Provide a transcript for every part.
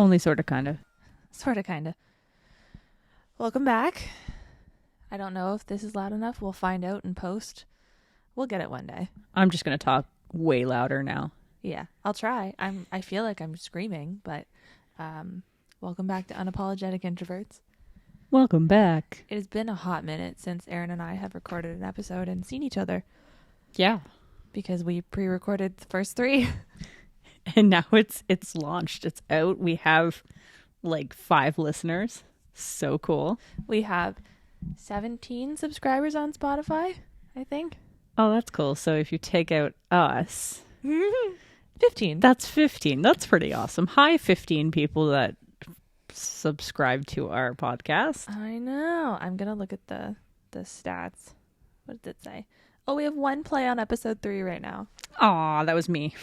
Only sort of, kind of. Sort of, kind of. Welcome back. I don't know if this is loud enough. We'll find out in post. We'll get it one day. I'm just going to talk way louder now. Yeah, I'll try. I feel like I'm screaming, but welcome back to Unapologetic Introverts. Welcome back. It has been a hot minute since Aaron and I have recorded an episode and seen each other. Yeah. Because we pre-recorded the first 3. And now it's launched. It's out. We have like 5 listeners. So cool. We have 17 subscribers on Spotify, I think. Oh, that's cool. So if you take out us, 15. That's 15. That's pretty awesome. Hi, 15 people that subscribe to our podcast. I know. I'm going to look at the stats. What did it say? Oh, we have 1 play on episode 3 right now. Aw, that was me.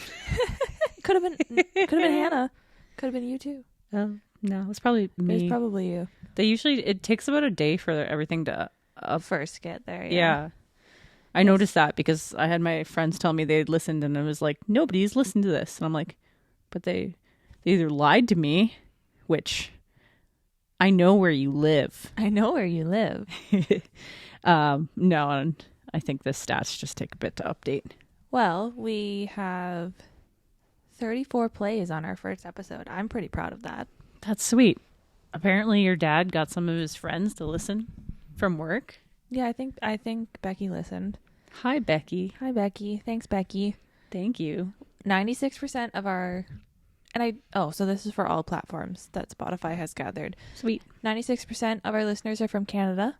Could have been Hannah. Could have been you too. Oh, no, it was probably me. It was probably you. It takes about a day for everything to first get there. Yeah. I noticed that because I had my friends tell me they'd listened and I was like, nobody's listened to this. And I'm like, but they either lied to me, which I know where you live. I know where you live. No, and I think the stats just take a bit to update. Well, we have 34 plays on our first episode. I'm pretty proud of that. That's sweet. Apparently your dad got some of his friends to listen from work. Yeah, I think Becky listened. Hi, Becky. Hi, Becky. Thanks, Becky. Thank you. 96% of our... so this is for all platforms that Spotify has gathered. Sweet. 96% of our listeners are from Canada.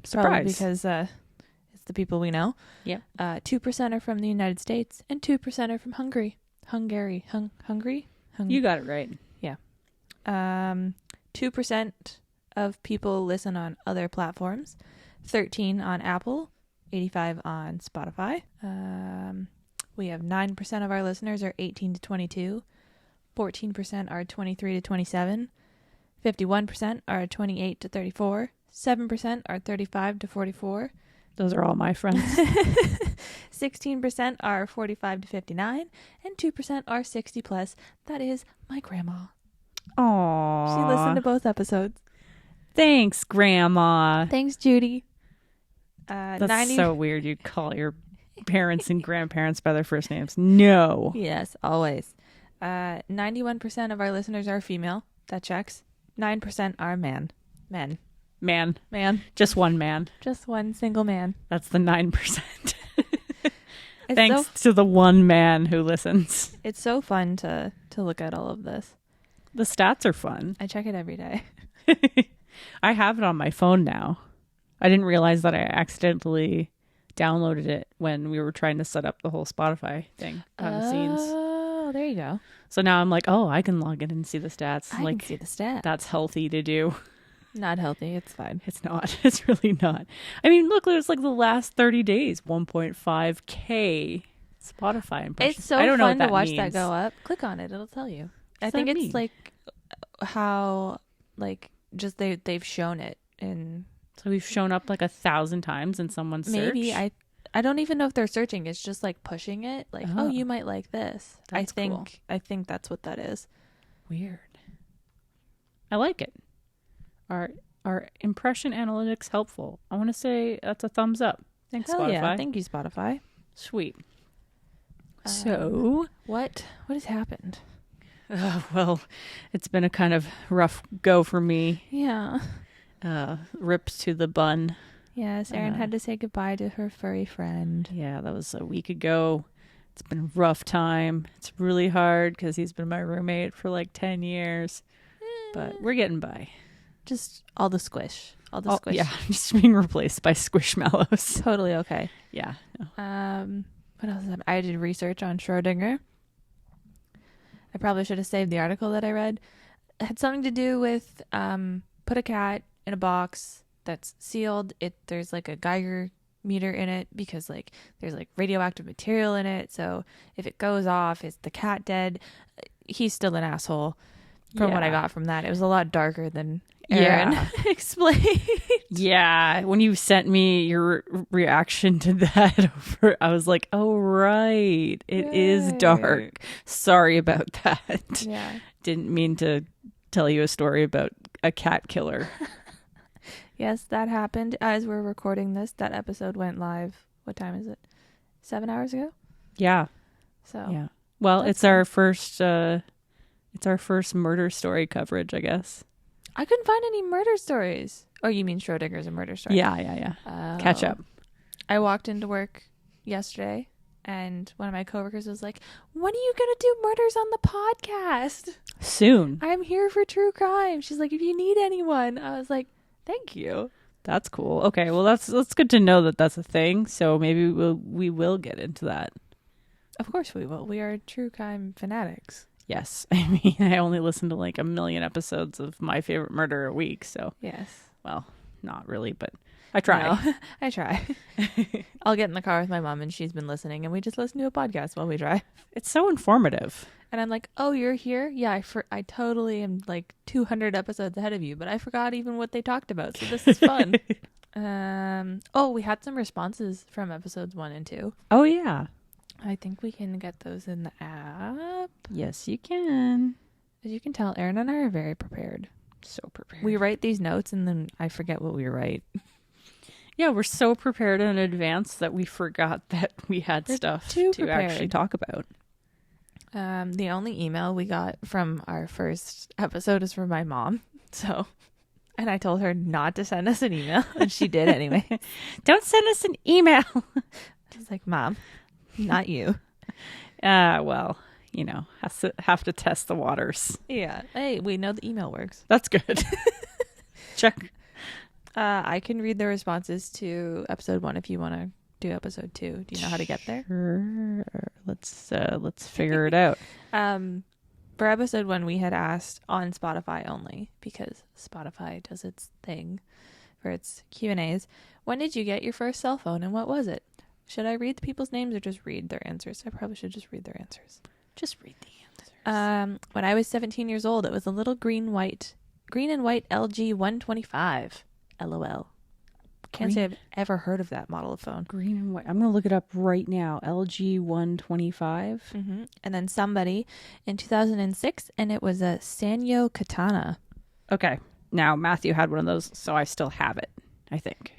Surprise. Probably because it's the people we know. Yeah. 2% are from the United States and 2% are from Hungary. Hungary. You got it right. Yeah. 2% of people listen on other platforms. 13 on Apple. 85 on Spotify. We have 9% of our listeners are 18 to 22. 14% are 23 to 27. 51% are 28 to 34. 7% are 35 to 44. Those are all my friends. 16% are 45 to 59. And 2% are 60 plus. That is my grandma. Aww. She listened to both episodes. Thanks, Grandma. Thanks, Judy. That's so weird. You call your parents and grandparents by their first names. No. Yes, always. 91% of our listeners are female. That checks. 9% are men. Man. Just one man. Just one single man. That's the 9%. Thanks to the one man who listens. It's so fun to look at all of this. The stats are fun. I check it every day. I have it on my phone now. I didn't realize that I accidentally downloaded it when we were trying to set up the whole Spotify thing behind the scenes. Oh, there you go. So now I'm like, I can log in and see the stats. I can see the stats. That's healthy to do. Not healthy. It's fine. It's not. It's really not. I mean, look, there's like the last 30 days, 1.5K Spotify impressions. It's so fun to watch that go up. Click on it. It'll tell you. I think it's like how just they've shown it in. So we've shown up like 1,000 times in someone's search. Maybe I don't even know if they're searching. It's just like pushing it. Like, oh you might like this. That's cool. I think that's what that is. Weird. I like it. Our impression analytics helpful. I want to say that's a thumbs up. Thanks, Hell Spotify. Yeah. Thank you, Spotify. Sweet. So what has happened? Well, it's been a kind of rough go for me. Yeah. Rips to the bun. Yes, Aaron had to say goodbye to her furry friend. Yeah, that was a week ago. It's been a rough time. It's really hard because he's been my roommate for like 10 years. But we're getting by. Just all the squish. Yeah, just being replaced by squishmallows. Totally okay. Yeah. No. What else? I did research on Schrodinger. I probably should have saved the article that I read. It had something to do with put a cat in a box that's sealed. There's like a Geiger meter in it because like there's like radioactive material in it. So if it goes off, is the cat dead? He's still an asshole. From what I got from that, it was a lot darker than Aaron explained. Yeah, when you sent me your reaction to that, I was like, "Oh right, it is dark." Sorry about that. Yeah. didn't mean to tell you a story about a cat killer. Yes, that happened as we're recording this. That episode went live. What time is it? 7 hours ago? Yeah. So Yeah. Well, That's it's our first murder story coverage, I guess. I couldn't find any murder stories. Oh, you mean Schrodinger's a murder story? Yeah. Catch up. I walked into work yesterday and one of my coworkers was like, "When are you going to do murders on the podcast?" Soon. I'm here for true crime. She's like, "If you need anyone." I was like, "Thank you." That's cool. Okay, well that's good to know that that's a thing. So maybe we will get into that. Of course we will. We are true crime fanatics. Yes. I mean, I only listen to like 1 million episodes of My Favorite Murder a week, so Yes. well, not really, but I try. No, I try. I'll get in the car with my mom and she's been listening and we just listen to a podcast while we drive. It's so informative. And I'm like, "Oh, you're here? Yeah, I totally am like 200 episodes ahead of you, but I forgot even what they talked about. So this is fun." Oh, we had some responses from episodes 1 and 2. Oh yeah. I think we can get those in the app. Yes, you can. As you can tell, Aaron and I are very prepared. So prepared. We write these notes and then I forget what we write. Yeah, we're so prepared in advance that we forgot that we had We're stuff too to actually prepared. talk about. The only email we got from our first episode is from my mom. So, and I told her not to send us an email, and she did anyway. Don't send us an email. I was like, "Mom, not you." Well, you know, have to test the waters. Yeah. Hey, we know the email works. That's good. Check. I can read the responses to episode 1 if you want to do episode 2. Do you know how to get there? Sure. Let's figure it out. For episode 1, we had asked on Spotify only because Spotify does its thing for its Q&As. When did you get your first cell phone and what was it? Should I read the people's names or just read their answers? I probably should just read their answers. Just read the answers. When I was 17 years old, it was a little green and white LG 125. LOL. Can't say I've ever heard of that model of phone. Green and white. I'm going to look it up right now. LG 125. Mm-hmm. And then somebody in 2006, and it was a Sanyo Katana. Okay. Now, Matthew had one of those, so I still have it, I think.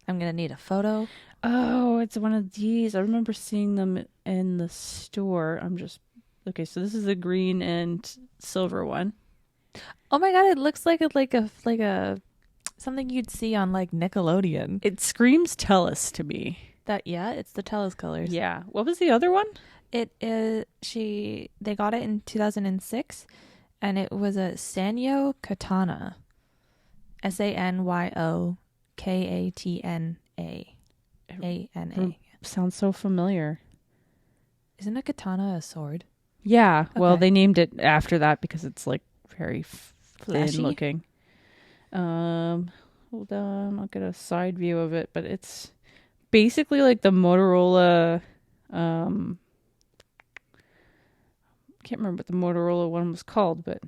I'm going to need a photo. Oh, it's one of these. I remember seeing them in the store. Okay, so this is a green and silver one. Oh my god, it looks like a something you'd see on like Nickelodeon. It screams Tellus to me. It's the Tellus colors. Yeah. What was the other one? It is they got it in 2006 and it was a Sanyo Katana. SANYO KATNA. ANA. Sounds so familiar. Isn't a katana a sword? Yeah. Well, Okay. they named it after that because it's like very Flashy? thin looking. Hold on. I'll get a side view of it, but it's basically like the Motorola. Can't remember what the Motorola one was called, but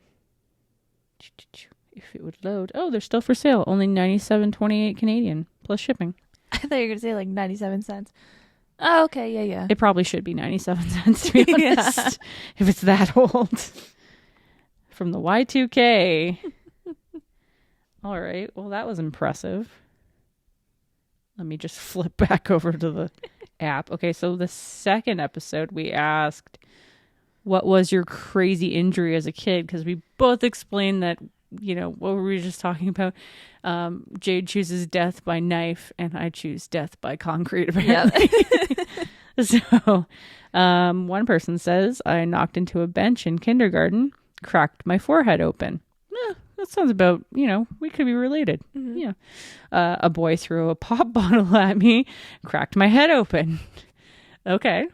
if it would load. Oh, they're still for sale. Only $97.28 Canadian plus shipping. I thought you were going to say like 97 cents. Oh, okay. Yeah. It probably should be 97 cents to be honest. Yeah. If it's that old. From the Y2K. All right. Well, that was impressive. Let me just flip back over to the app. Okay, so the second episode we asked, what was your crazy injury as a kid? Because we both explained that, you know, what were we just talking about? Jade chooses death by knife and I choose death by concrete, apparently. So one person says, I knocked into a bench in kindergarten, cracked my forehead open. That sounds about, you know, we could be related. Mm-hmm. Yeah. A boy threw a pop bottle at me, cracked my head open. Okay.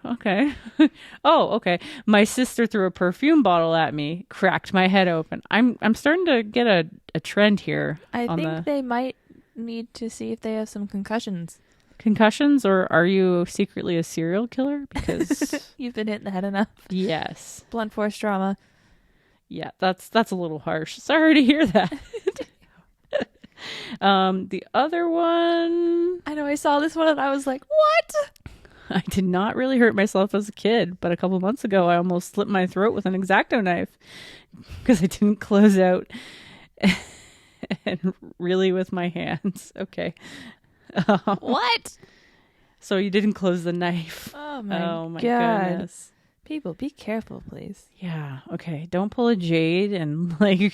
Oh, okay. My sister threw a perfume bottle at me, cracked my head open. I'm starting to get a trend here. I think they might need to see if they have some concussions. Concussions, or are you secretly a serial killer? Because You've been hit in the head enough. yes. Blunt force trauma. Yeah, that's a little harsh. Sorry to hear that. The other one, I know I saw this one and I was like, what? I did not really hurt myself as a kid, but a couple months ago, I almost slit my throat with an X-Acto knife because I didn't close out and really with my hands. Okay. What? So you didn't close the knife. Oh my God. goodness. People, be careful, please. Yeah. Okay. Don't pull a Jade and like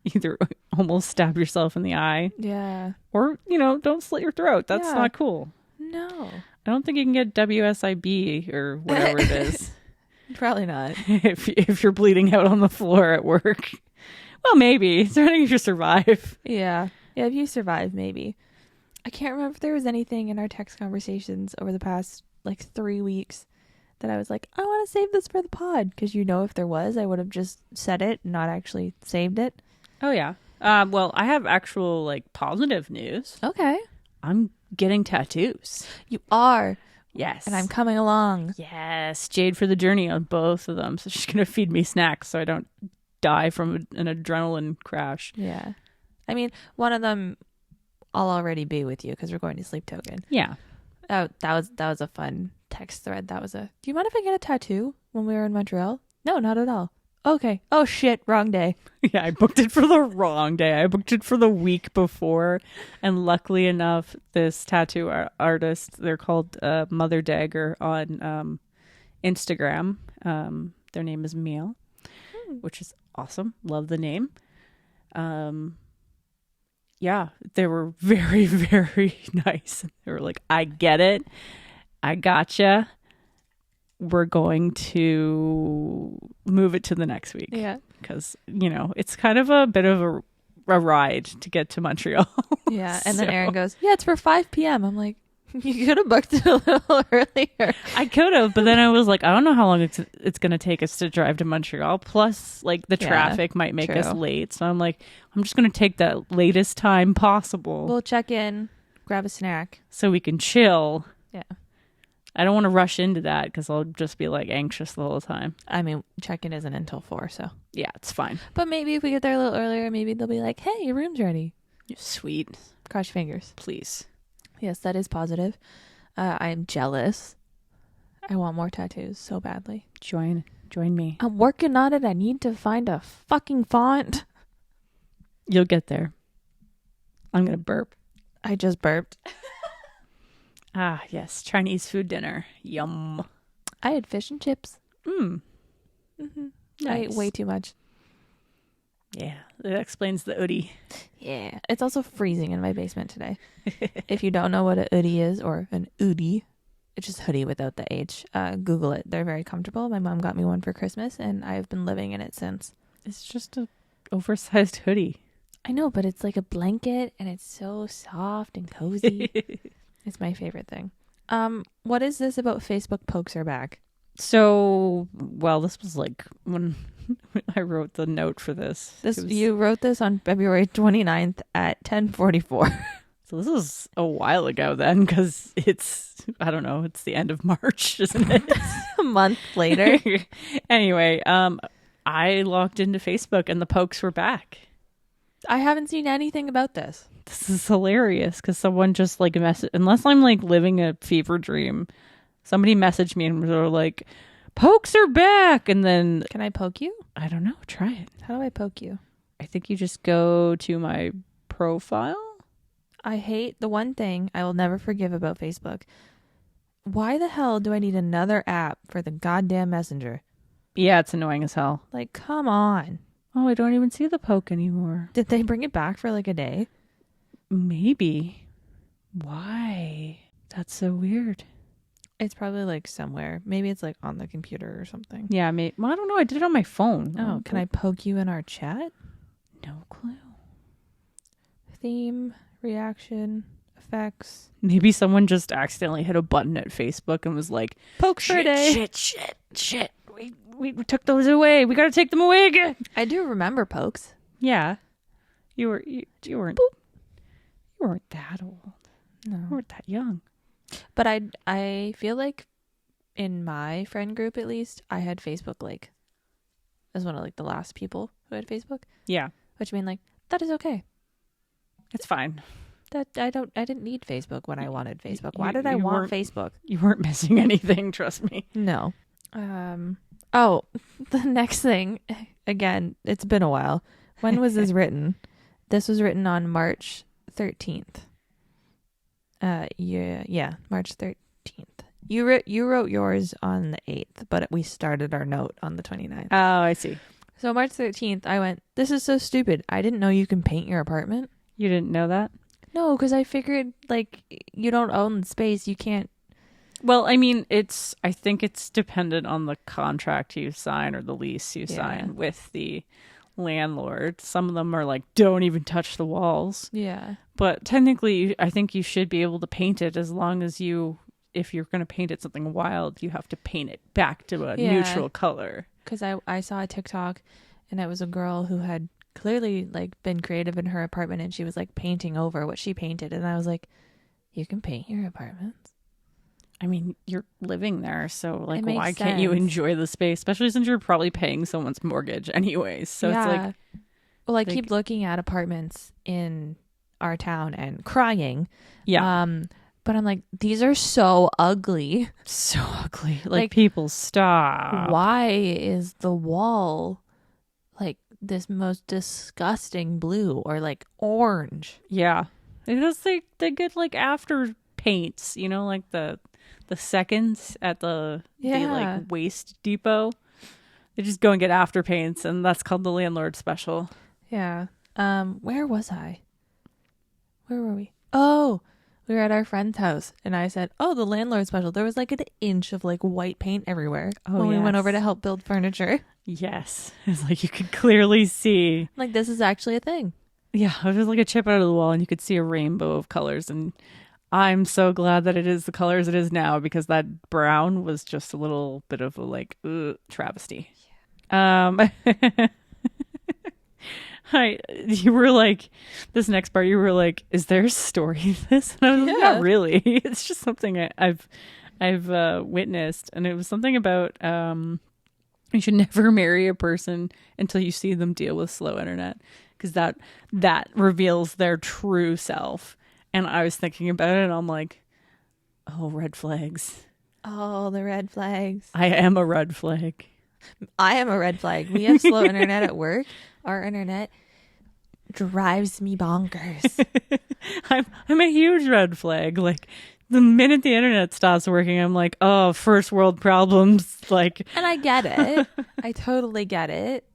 either almost stab yourself in the eye Yeah. or, don't slit your throat. That's Yeah. not cool. No. I don't think you can get WSIB or whatever it is Probably not. if you're bleeding out on the floor at work. Well, maybe. Depending if you survive. Yeah. Yeah, if you survive, maybe. I can't remember if there was anything in our text conversations over the past, 3 weeks that I was like, I want to save this for the pod. Because if there was, I would have just said it, not actually saved it. Oh, yeah. Well, I have actual, positive news. Okay. I'm getting tattoos. You are. Yes. And I'm coming along. Yes. Jade for the journey on both of them. So she's going to feed me snacks so I don't die from an adrenaline crash. Yeah. I mean, one of them I'll already be with you because we're going to Sleep Token. Yeah. That was a fun text thread. Do you mind if I get a tattoo when we were in Montreal? No, not at all. Okay. Oh shit, wrong day. Yeah, I booked it for the wrong day. I booked it for the week before. And luckily enough, this tattoo artist, they're called Mother Dagger on Instagram. Their name is Meal, which is awesome. Love the name. Yeah, they were very, very nice. They were like, I get it. I gotcha. We're going to move it to the next week. Yeah. Because, it's kind of a bit of a ride to get to Montreal. Yeah. And then Aaron goes, yeah, it's for 5 p.m. I'm like, you could have booked it a little earlier. I could have, but then I was like, I don't know how long it's going to take us to drive to Montreal. Plus, the traffic might make us late. So I'm like, I'm just going to take the latest time possible. We'll check in, grab a snack. So we can chill. Yeah. I don't want to rush into that because I'll just be anxious the whole time. I mean, check-in isn't until 4, so. Yeah, it's fine. But maybe if we get there a little earlier, maybe they'll be like, hey, your room's ready. Sweet. Cross your fingers. Please. Yes, that is positive. I'm jealous. I want more tattoos so badly. Join me. I'm working on it. I need to find a fucking font. You'll get there. I'm going to burp. I just burped. Ah, yes. Chinese food dinner. Yum. I had fish and chips. Mm-hmm. Nice. I ate way too much. Yeah, that explains the hoodie. Yeah. It's also freezing in my basement today. If you don't know what a hoodie is, or an hoodie, it's just hoodie without the H. Google it. They're very comfortable. My mom got me one for Christmas, and I've been living in it since. It's just a oversized hoodie. I know, but it's like a blanket, and it's so soft and cozy. It's my favorite thing. What is this about Facebook pokes are back? So, well, this was when I wrote the note for this. You wrote this on February 29th at 10:44. So this was a while ago then, because I don't know, it's the end of March, isn't it? A month later. Anyway, I logged into Facebook and the pokes were back. I haven't seen anything about this. This is hilarious because someone just unless I'm living a fever dream, somebody messaged me and they were like, pokes are back. And then can I poke you? I don't know. Try it. How do I poke you? I think you just go to my profile. I hate the one thing I will never forgive about Facebook. Why the hell do I need another app for the goddamn messenger? Yeah, it's annoying as hell. Come on. Oh, I don't even see the poke anymore. Did they bring it back for a day? Maybe. Why? That's so weird. It's probably somewhere. Maybe it's on the computer or something. Yeah, well, I don't know. I did it on my phone. Oh, can I poke you in our chat? No clue. Theme, reaction, effects. Maybe someone just accidentally hit a button at Facebook and was like, poke for a day. Shit. We took those away. We got to take them away again. I do remember pokes. Yeah. You weren't that old. No. You weren't that young. But I feel like in my friend group, at least, I had Facebook as one of the last people who had Facebook. Yeah. Which that is okay. It's fine. I didn't need Facebook when I wanted Facebook. Why You- did I you want weren't- Facebook? You weren't missing anything, trust me. No. Oh, the next thing, again, it's been a while. When was this written? This was written on March 13th. Yeah, March 13th. You wrote yours on the 8th, but we started our note on the 29th. Oh, I see. So March 13th, I went, this is so stupid. I didn't know you can paint your apartment. You didn't know that? No, because I figured, like, you don't own the space. You can't. Well, I mean, I think it's dependent on the contract you sign or the lease you sign with the landlord. Some of them are like, don't even touch the walls. Yeah. But technically, I think you should be able to paint it as long as if you're going to paint it something wild, you have to paint it back to a neutral color. Because I saw a TikTok, and it was a girl who had clearly, like, been creative in her apartment, and she was, like, painting over what she painted. And I was like, you can paint your apartments. I mean, you're living there, so like, It makes why can't you sense. enjoy the space? Especially since you're probably paying someone's mortgage anyways. So it's like, well, I keep looking at apartments in our town and crying. yeah, But I'm like, these are so ugly. so ugly. Like people stop. Why is the wall like this most disgusting blue or like orange? Yeah, because they get like after paints, you know, like the seconds at the like waste depot. They just go and get after paints, and that's called the landlord special. Yeah. Where was I? Where were we? Oh, we were at our friend's house, and I said, "Oh, the landlord special." There was like an inch of like white paint everywhere when we went over to help build furniture. Yes, it's like you could clearly see. Like, this is actually a thing. Yeah, it was like a chip out of the wall, and you could see a rainbow of colors. And I'm so glad that it is the colors it is now, because that brown was just a little bit of a like travesty. You were like, this next part, you were like, is there a story in this? And I was like, not really. It's just something I've witnessed, and it was something about you should never marry a person until you see them deal with slow internet, because that reveals their true self. And I was thinking about it, and I'm like, oh, red flags. Oh, the red flags. I am a red flag. I am a red flag. We have slow internet at work. Our internet drives me bonkers. I'm a huge red flag. Like, the minute the internet stops working, I'm like, oh, first world problems. Like, and I get it. I totally get it.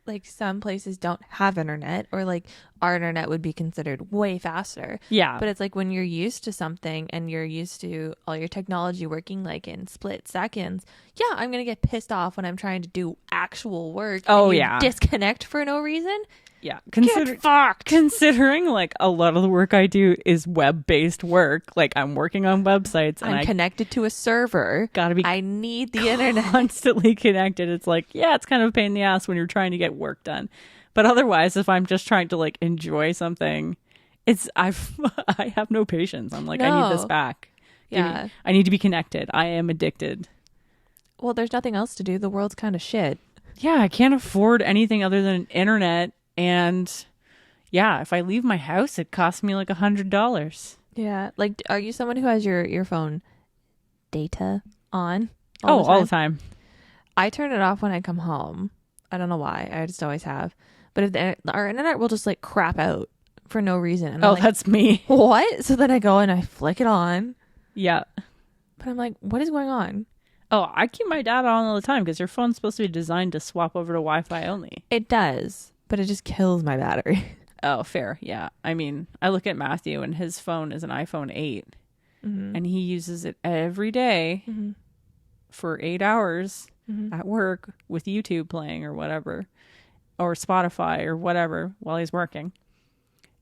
Like, some places don't have internet, or like our internet would be considered way faster. yeah. But it's like when you're used to something and you're used to all your technology working like in split seconds. Yeah, I'm going to get pissed off when I'm trying to do actual work. Oh, and you yeah. disconnect for no reason. Yeah, Get fucked. Considering like a lot of the work I do is web-based work, like I'm working on websites, and I'm connected to a server. Gotta be I need the internet. constantly connected. It's like, yeah, it's kind of a pain in the ass when you're trying to get work done, but otherwise, if I'm just trying to like enjoy something, I have no patience. I'm like, I need this back. Yeah, I need to be connected. I am addicted. well, there's nothing else to do. The world's kind of shit. Yeah, I can't afford anything other than internet. And yeah, if I leave my house, it costs me like $100. Yeah, like, are you someone who has your phone data on? All the time. I turn it off when I come home. I don't know why. I just always have. But if our internet will just like crap out for no reason. And I'm like, That's me. what? So then I go and I flick it on. Yeah. But I'm like, what is going on? Oh, I keep my data on all the time because your phone's supposed to be designed to swap over to Wi-Fi only. It does, but it just kills my battery. Oh, fair. Yeah. I mean, I look at Matthew, and his phone is an iPhone 8, and he uses it every day for 8 hours at work with YouTube playing or whatever, or Spotify or whatever while he's working.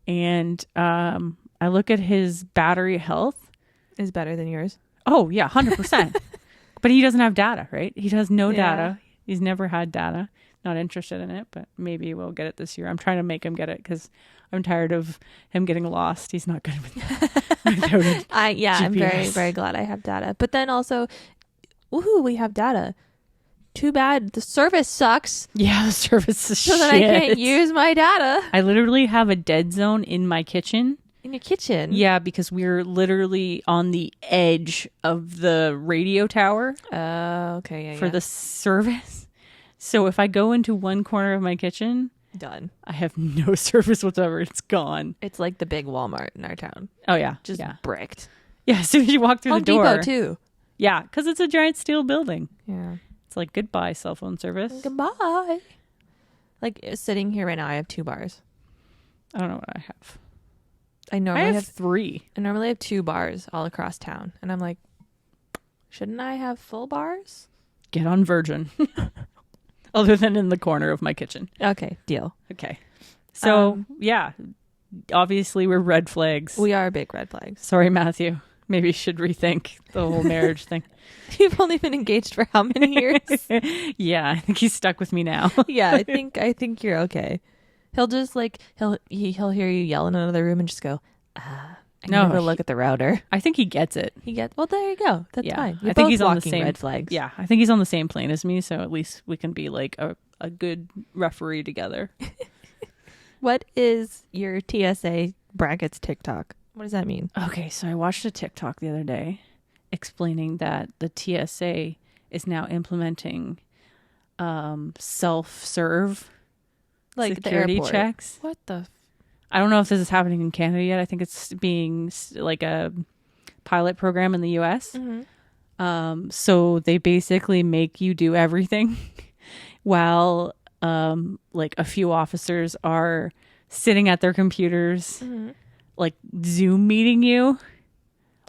And I look at his battery health. Is better than yours. Oh, yeah, 100%. But he doesn't have data, right? He has no Yeah. data. He's never had data. Not interested in it, but maybe we'll get it this year. I'm trying to make him get it because I'm tired of him getting lost. He's not good without it. I'm very, very glad I have data. But then also, woohoo, we have data. Too bad the service sucks. Yeah, the service is So shit. then I can't use my data. I literally have a dead zone in my kitchen. In your kitchen? Yeah, because we're literally on the edge of the radio tower. Okay. Yeah, for the service. So if I go into one corner of my kitchen, done. I have no service whatsoever. It's gone. It's like the big Walmart in our town. Oh, yeah. Just yeah. bricked. Yeah, as soon as you walk through Home the door. Depot, too. Yeah, because it's a giant steel building. Yeah. It's like, goodbye, cell phone service. Goodbye. Like, sitting here right now, I have 2 bars. I don't know what I have. I normally I have 3. I normally have 2 bars all across town. And I'm like, shouldn't I have full bars? Get on Virgin. Other than in the corner of my kitchen. Okay, deal. Okay. So, yeah. Obviously, we're red flags. We are big red flags. Sorry, Matthew. Maybe you should rethink the whole marriage thing. You've only been engaged for how many years? Yeah, I think he's stuck with me now. Yeah, I think you're okay. He'll just like he'll hear you yell in another room and just go, I never look at the router. I think he gets it. Well, there you go. That's Yeah, fine. You're I think both he's on the walking same red flags. Yeah, I think he's on the same plane as me, so at least we can be like a good referee together. What is your TSA brackets TikTok? What does that mean? Okay, so I watched a TikTok the other day explaining that the TSA is now implementing self-serve Like security the airport. checks. What the? I don't know if this is happening in Canada yet. I think it's being like a pilot program in the US. Mm-hmm. So they basically make you do everything while like a few officers are sitting at their computers, Mm-hmm. like Zoom meeting you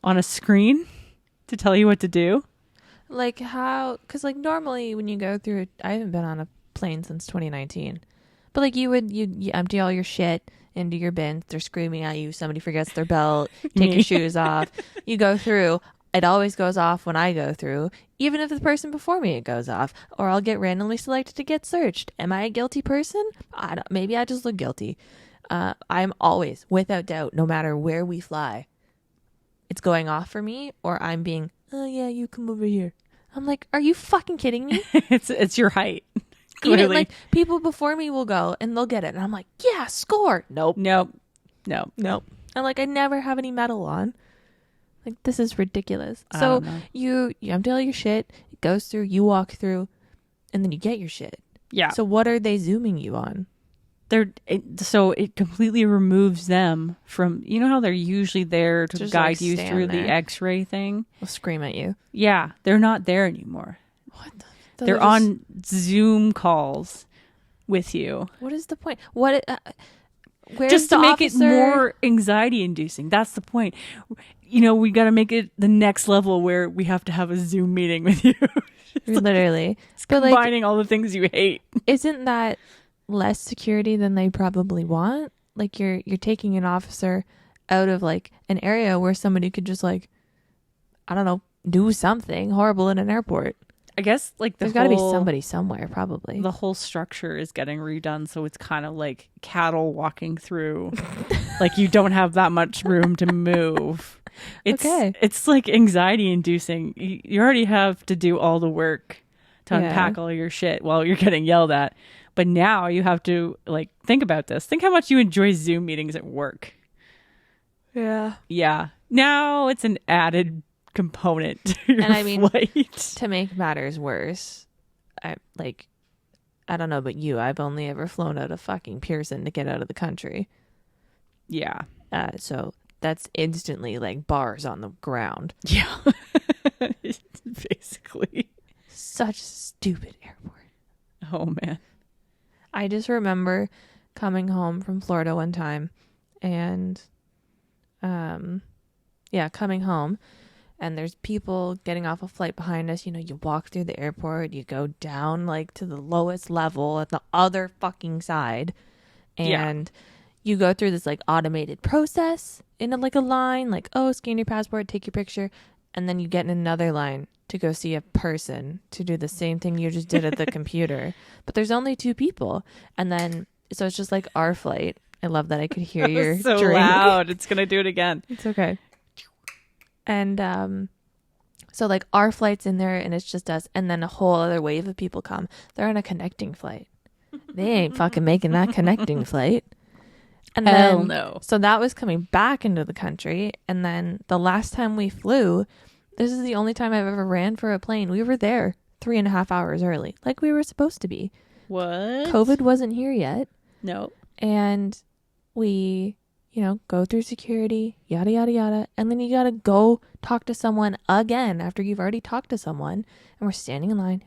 on a screen to tell you what to do. Like how? Because like normally when you go through, I haven't been on a plane since 2019, but like you empty all your shit into your bins. They're screaming at you. Somebody forgets their belt. Take your shoes off. You go through. It always goes off when I go through, even if the person before me it goes off, or I'll get randomly selected to get searched. Am I a guilty person? Maybe I just look guilty. I'm always, without doubt, no matter where we fly, it's going off for me, or I'm being, oh yeah, you come over here. I'm like, are you fucking kidding me? It's your height. Even like people before me will go and they'll get it, and I'm like, yeah, score. Nope. I'm like, I never have any metal on. Like, this is ridiculous. So you empty all your shit, it goes through, you walk through, and then you get your shit. Yeah. So what are they zooming you on? So it completely removes them from, you know how they're usually there to Just, guide like, you stand through the there. X-ray thing. They'll scream at you. Yeah, they're not there anymore. What the? They're on Zoom calls with you. What is the point? Where's Just to the make officer? it more anxiety inducing. That's the point. You know, we got to make it the next level where we have to have a Zoom meeting with you. Literally. But like, combining all the things you hate. isn't that less security than they probably want? Like you're taking an officer out of like an area where somebody could just like, I don't know, do something horrible in an airport. I guess like There's got to be somebody somewhere probably. The whole structure is getting redone, so it's kind of like cattle walking through. Like you don't have that much room to move. It's like anxiety inducing. You already have to do all the work to unpack all your shit while you're getting yelled at. But now you have to like think about this. Think how much you enjoy Zoom meetings at work. Yeah. Yeah. Now it's an added component to your And I mean, flight. to make matters worse, I don't know about you, I've only ever flown out of fucking Pearson to get out of the country. Yeah. So that's instantly like bars on the ground. Yeah. Basically. Such a stupid airport. Oh man. I just remember coming home from Florida one time and coming home, and there's people getting off a flight behind us. You know, you walk through the airport, you go down like to the lowest level at the other fucking side, and you go through this like automated process in like a line, like, oh, scan your passport, take your picture, and then you get in another line to go see a person to do the same thing you just did at the computer. But there's only 2 people, and then so it's just like our flight. I love that I could hear your so drink. loud. It's gonna do it again. It's okay. And so like our flight's in there and it's just us, and then a whole other wave of people come. They're on a connecting flight. They ain't fucking making that connecting flight. And Hell then, no. so that was coming back into the country. And then the last time we flew, this is the only time I've ever ran for a plane. We were there 3.5 hours early, like we were supposed to be. What? COVID wasn't here yet. No. And we, go through security, yada, yada, yada. And then you got to go talk to someone again after you've already talked to someone. And we're standing in line.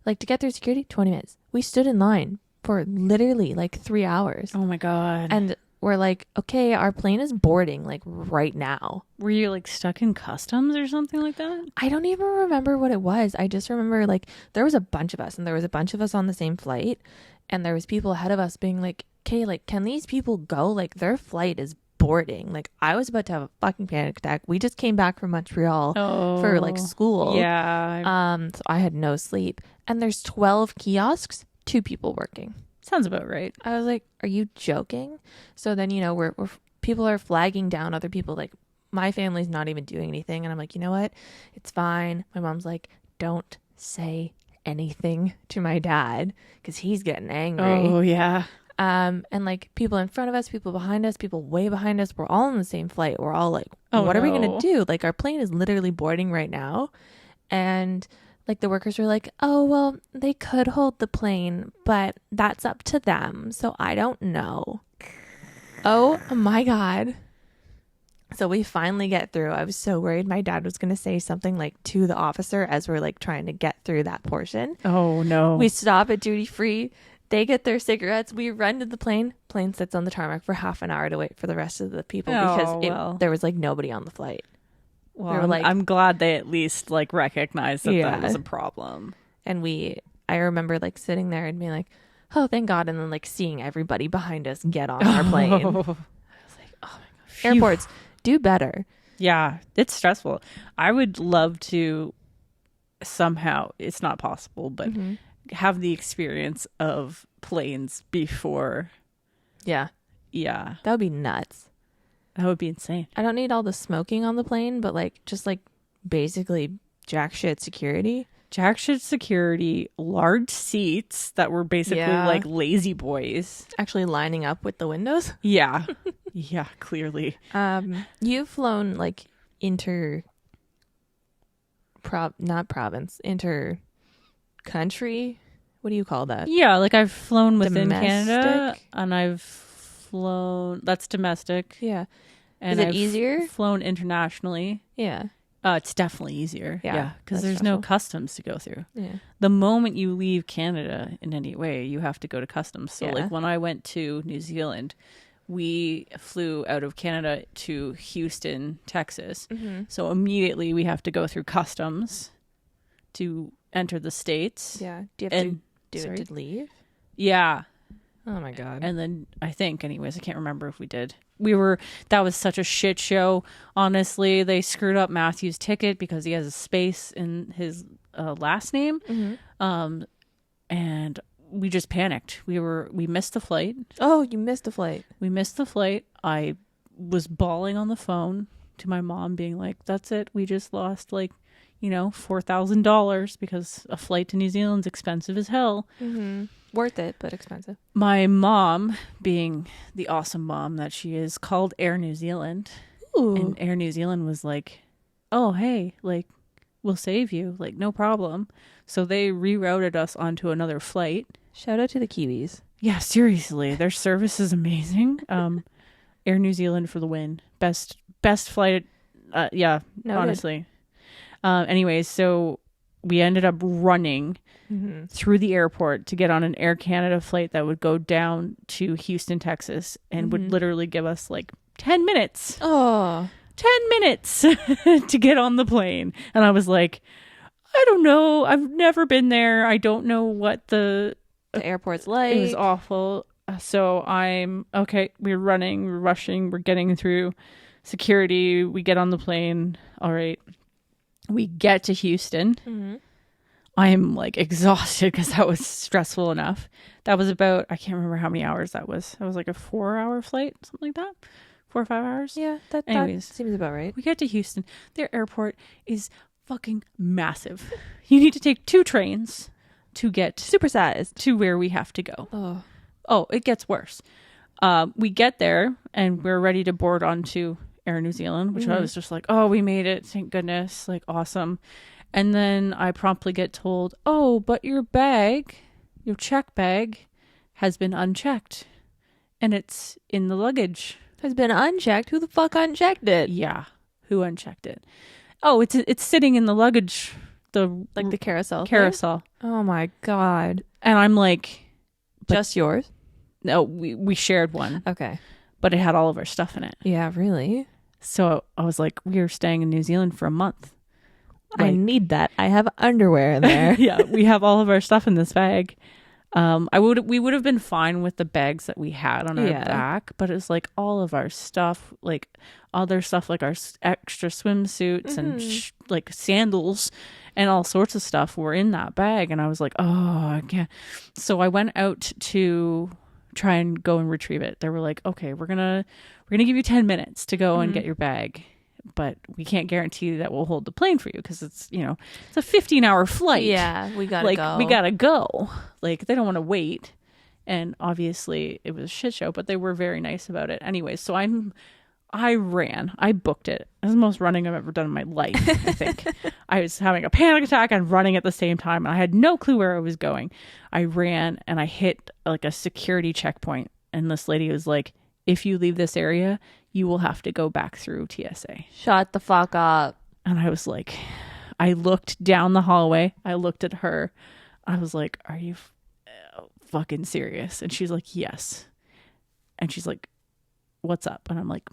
Like, to get through security, 20 minutes. We stood in line for literally like 3 hours. Oh my God. And we're like, okay, our plane is boarding like right now. Were you like stuck in customs or something like that? I don't even remember what it was. I just remember like there was a bunch of us and there was a bunch of us on the same flight. And there was people ahead of us being like, okay, like, can these people go? Like, their flight is boarding. Like, I was about to have a fucking panic attack. We just came back from Montreal for like school. Yeah. So I had no sleep. And there's 12 kiosks, 2 people working. Sounds about right. I was like, are you joking? So then, we're people are flagging down other people. Like, my family's not even doing anything. And I'm like, you know what? It's fine. My mom's like, don't say anything to my dad because he's getting angry. Oh, yeah. And like people in front of us, people behind us, people way behind us, we're all on the same flight. We're all like, what are we going to do? Like, our plane is literally boarding right now. And like the workers were like, oh, well, they could hold the plane, but that's up to them. So I don't know. Oh my God. So we finally get through. I was so worried my dad was going to say something like to the officer as we're like trying to get through that portion. Oh no. We stop at duty free. They get their cigarettes. We run to the plane. Plane sits on the tarmac for half an hour to wait for the rest of the people because there was like nobody on the flight. Well, I'm glad they at least like recognized that that was a problem. And I remember like sitting there and being like, oh, thank God. And then like seeing everybody behind us get on our plane. I was like, oh my gosh. Airports, do better. Yeah, it's stressful. I would love to somehow, it's not possible, but have the experience of planes before. Yeah. Yeah. That would be nuts. That would be insane. I don't need all the smoking on the plane, but like just like basically jack shit security. Jack shit security, large seats that were basically like lazy boys. Actually lining up with the windows. Yeah. Yeah, clearly. You've flown like inter country. What do you call that? Yeah, like I've flown within Domestic? Canada and I've flown, that's domestic. Yeah. And Is it I've easier? Flown internationally. Yeah. It's definitely easier. Yeah. Because there's no customs to go through. Yeah. The moment you leave Canada in any way, you have to go to customs. So like when I went to New Zealand, we flew out of Canada to Houston, Texas. So immediately we have to go through customs to enter the States. Yeah. Do you have to do it to leave? Yeah. Oh my God. And then I think, anyways, I can't remember if we did. That was such a shit show. Honestly, they screwed up Matthew's ticket because he has a space in his last name. And we just panicked. We missed the flight. Oh, you missed the flight. We missed the flight. I was bawling on the phone to my mom being like, that's it. We just lost like, $4,000 because a flight to New Zealand's expensive as hell. Worth it, but expensive. My mom, being the awesome mom that she is, called Air New Zealand. Ooh. And Air New Zealand was like, oh, hey, like, we'll save you. Like, no problem. So they rerouted us onto another flight. Shout out to the Kiwis. Yeah, seriously. Their service is amazing. Air New Zealand for the win. Best flight. Yeah, noted. Honestly. Anyways, so we ended up running through the airport to get on an Air Canada flight that would go down to Houston, Texas, and would literally give us like 10 minutes. Oh, 10 minutes to get on the plane. And I was like, I don't know. I've never been there. I don't know what the airport's like. It was awful. So I'm okay. We're running, we're rushing, we're getting through security. We get on the plane. All right. We get to Houston. I'm like exhausted because that was stressful enough. That was about, I can't remember how many hours that was. That was like a 4-hour flight, something like that. 4 or 5 hours. Yeah, that seems about right. We get to Houston. Their airport is fucking massive. You need to take 2 trains to get supersized to where we have to go. Oh, it gets worse. We get there and we're ready to board onto Air New Zealand, which I was just like, oh, we made it. Thank goodness. Like, awesome. And then I promptly get told, oh, but your bag, your check bag has been unchecked and it's in the luggage. Has been unchecked? Who the fuck unchecked it? Yeah. Who unchecked it? Oh, it's sitting in the luggage. The carousel. Carousel. Thing? Oh my God. And I'm like, just yours? No, we shared one. Okay. But it had all of our stuff in it. Yeah, really? So I was like, we are staying in New Zealand for a month. I need that. I have underwear in there. Yeah, we have all of our stuff in this bag. We would have been fine with the bags that we had on our back, but it's like all of our stuff, like other stuff, like our extra swimsuits and like sandals and all sorts of stuff were in that bag. And I was like, oh, I can't. So I went out to try and go and retrieve it. They were like, okay, we're gonna give you 10 minutes to go and get your bag, but we can't guarantee that we'll hold the plane for you because it's, you know, it's a 15-hour flight. Yeah, we gotta go. We gotta go. Like, they don't want to wait. And obviously it was a shit show, but they were very nice about it. Anyway, so I booked it. It was the most running I've ever done in my life, I think. I was having a panic attack and running at the same time. And I had no clue where I was going. I ran and I hit like a security checkpoint. And this lady was like, if you leave this area, you will have to go back through TSA. Shut the fuck up. And I was like, I looked down the hallway. I looked at her. I was like, are you fucking serious? And she's like, yes. And she's like, what's up? And I'm like,